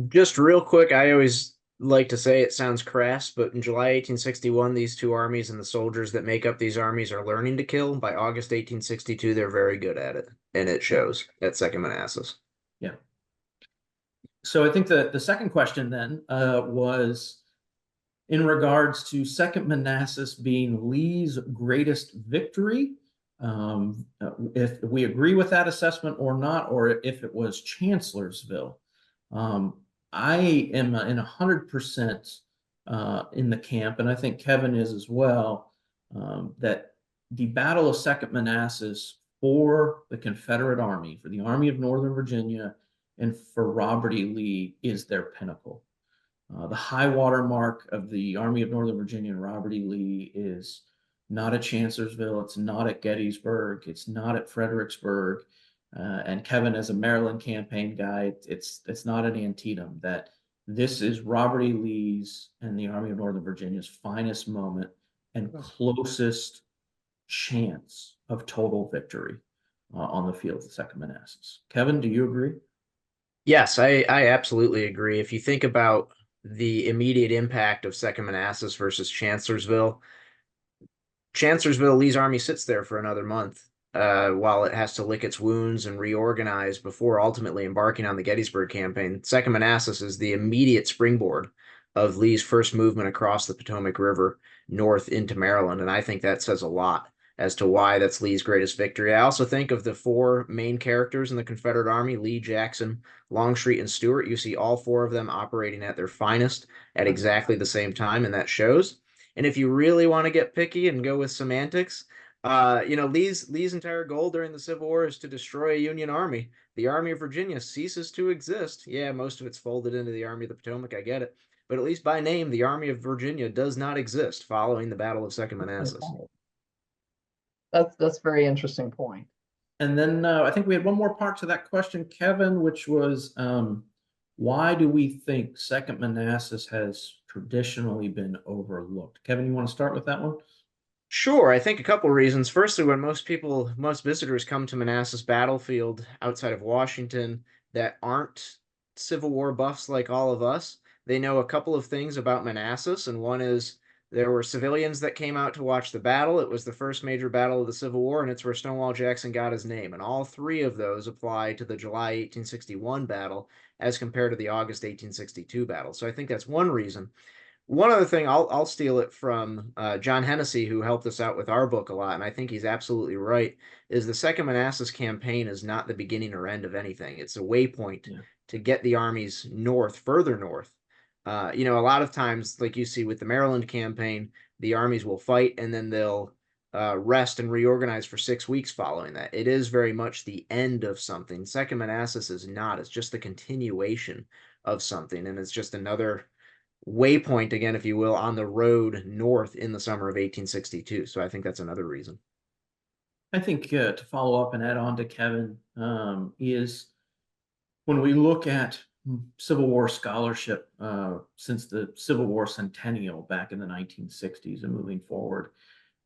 Just real quick, I always like to say it sounds crass, but in July 1861, these two armies and the soldiers that make up these armies are learning to kill. By August 1862, they're very good at it, and it shows at Second Manassas. Yeah. So I think the second question then was in regards to Second Manassas being Lee's greatest victory. If we agree with that assessment or not, or if it was Chancellorsville. I am in 100% in the camp, and I think Kevin is as well, that the Battle of Second Manassas for the Confederate Army, for the Army of Northern Virginia, and for Robert E. Lee is their pinnacle. The high water mark of the Army of Northern Virginia and Robert E. Lee is not at Chancellorsville, it's not at Gettysburg, it's not at Fredericksburg. And Kevin, as a Maryland campaign guy, it's not at Antietam. That this is Robert E. Lee's and the Army of Northern Virginia's finest moment and closest chance of total victory on the field of the Second Manassas. Kevin, do you agree? Yes, I absolutely agree. If you think about the immediate impact of Second Manassas versus Chancellorsville, Lee's army sits there for another month while it has to lick its wounds and reorganize before ultimately embarking on the Gettysburg campaign. Second Manassas is the immediate springboard of Lee's first movement across the Potomac River north into Maryland, and I think that says a lot as to why that's Lee's greatest victory. I also think of the four main characters in the Confederate Army, Lee, Jackson, Longstreet, and Stewart. You see all four of them operating at their finest at exactly the same time, and that shows. And if you really want to get picky and go with semantics, Lee's entire goal during the Civil War is to destroy a Union army. The Army of Virginia ceases to exist. Yeah, most of it's folded into the Army of the Potomac, I get it. But at least by name, the Army of Virginia does not exist following the Battle of Second Manassas. That's a very interesting point. And then I think we had one more part to that question, Kevin, which was why do we think Second Manassas has traditionally been overlooked? Kevin, you want to start with that one? Sure, I think a couple reasons. Firstly, when most visitors come to Manassas battlefield outside of Washington that aren't Civil War buffs like all of us, they know a couple of things about Manassas, and one is there were civilians that came out to watch the battle. It was the first major battle of the Civil War, and it's where Stonewall Jackson got his name. And all three of those apply to the July 1861 battle as compared to the August 1862 battle. So I think that's one reason. One other thing, I'll steal it from John Hennessy, who helped us out with our book a lot, and I think he's absolutely right, is the Second Manassas campaign is not the beginning or end of anything. It's a waypoint to get the armies north, further north. A lot of times, like you see with the Maryland campaign, the armies will fight and then they'll rest and reorganize for 6 weeks following that. It is very much the end of something. Second Manassas is not. It's just the continuation of something, and it's just another waypoint again, if you will, on the road north in the summer of 1862. So I think that's another reason. I think to follow up and add on to Kevin is when we look at Civil War scholarship since the Civil War centennial back in the 1960s and moving forward,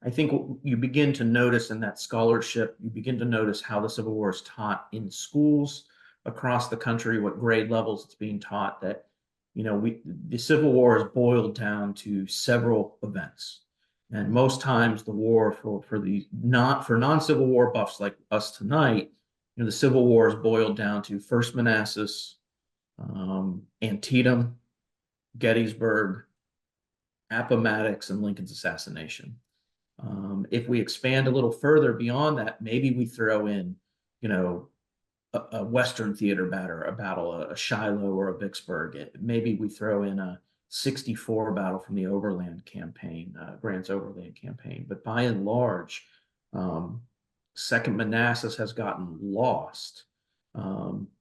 I think you begin to notice in that scholarship, you begin to notice how the Civil War is taught in schools across the country, what grade levels it's being taught, that the Civil War is boiled down to several events, and most times the war for non-Civil War buffs like us tonight, the Civil War is boiled down to First Manassas, Antietam, Gettysburg, Appomattox, and Lincoln's assassination. If we expand a little further beyond that, maybe we throw in, a Western theater battle, a Shiloh or a Vicksburg. Maybe we throw in a 64 battle from the Overland campaign, Grant's Overland campaign. But by and large, Second Manassas has gotten lost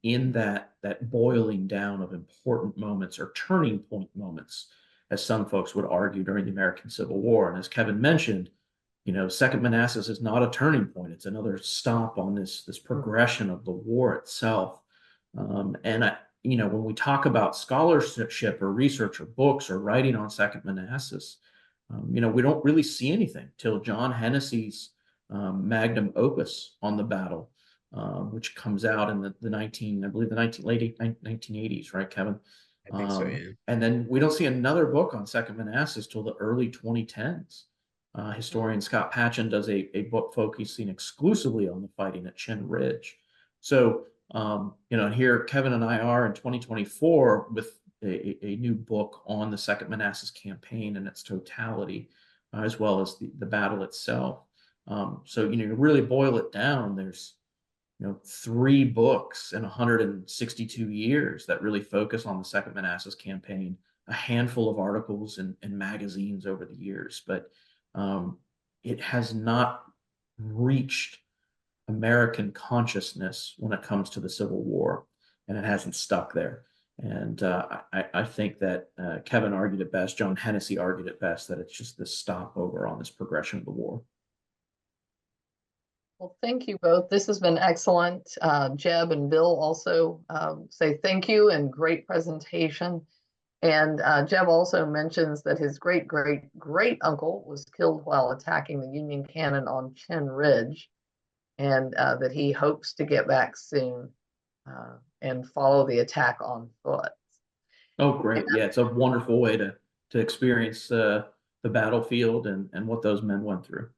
in that boiling down of important moments or turning point moments, as some folks would argue, during the American Civil War. And as Kevin mentioned, Second Manassas is not a turning point. It's another stop on this progression of the war itself. When we talk about scholarship or research or books or writing on Second Manassas, we don't really see anything till John Hennessy's magnum opus on the battle, which comes out in the late 1980s, right, Kevin? I think so, yeah. And then we don't see another book on Second Manassas till the early 2010s. Historian Scott Patchen does a book focusing exclusively on the fighting at Chinn Ridge. So, here Kevin and I are in 2024 with a new book on the Second Manassas campaign and its totality, as well as the battle itself. So, you really boil it down, there's 3 books in 162 years that really focus on the Second Manassas campaign, a handful of articles and magazines over the years, but it has not reached American consciousness when it comes to the Civil War, and it hasn't stuck there. And I think that Kevin argued it best, John Hennessy argued it best, that it's just this stopover on this progression of the war. Well, thank you both. This has been excellent. Jeb and Bill also say thank you and great presentation. And Jeb also mentions that his great uncle was killed while attacking the Union cannon on Chinn Ridge, and that he hopes to get back soon and follow the attack on foot. Oh, great. Yeah, it's a wonderful way to experience the battlefield and what those men went through.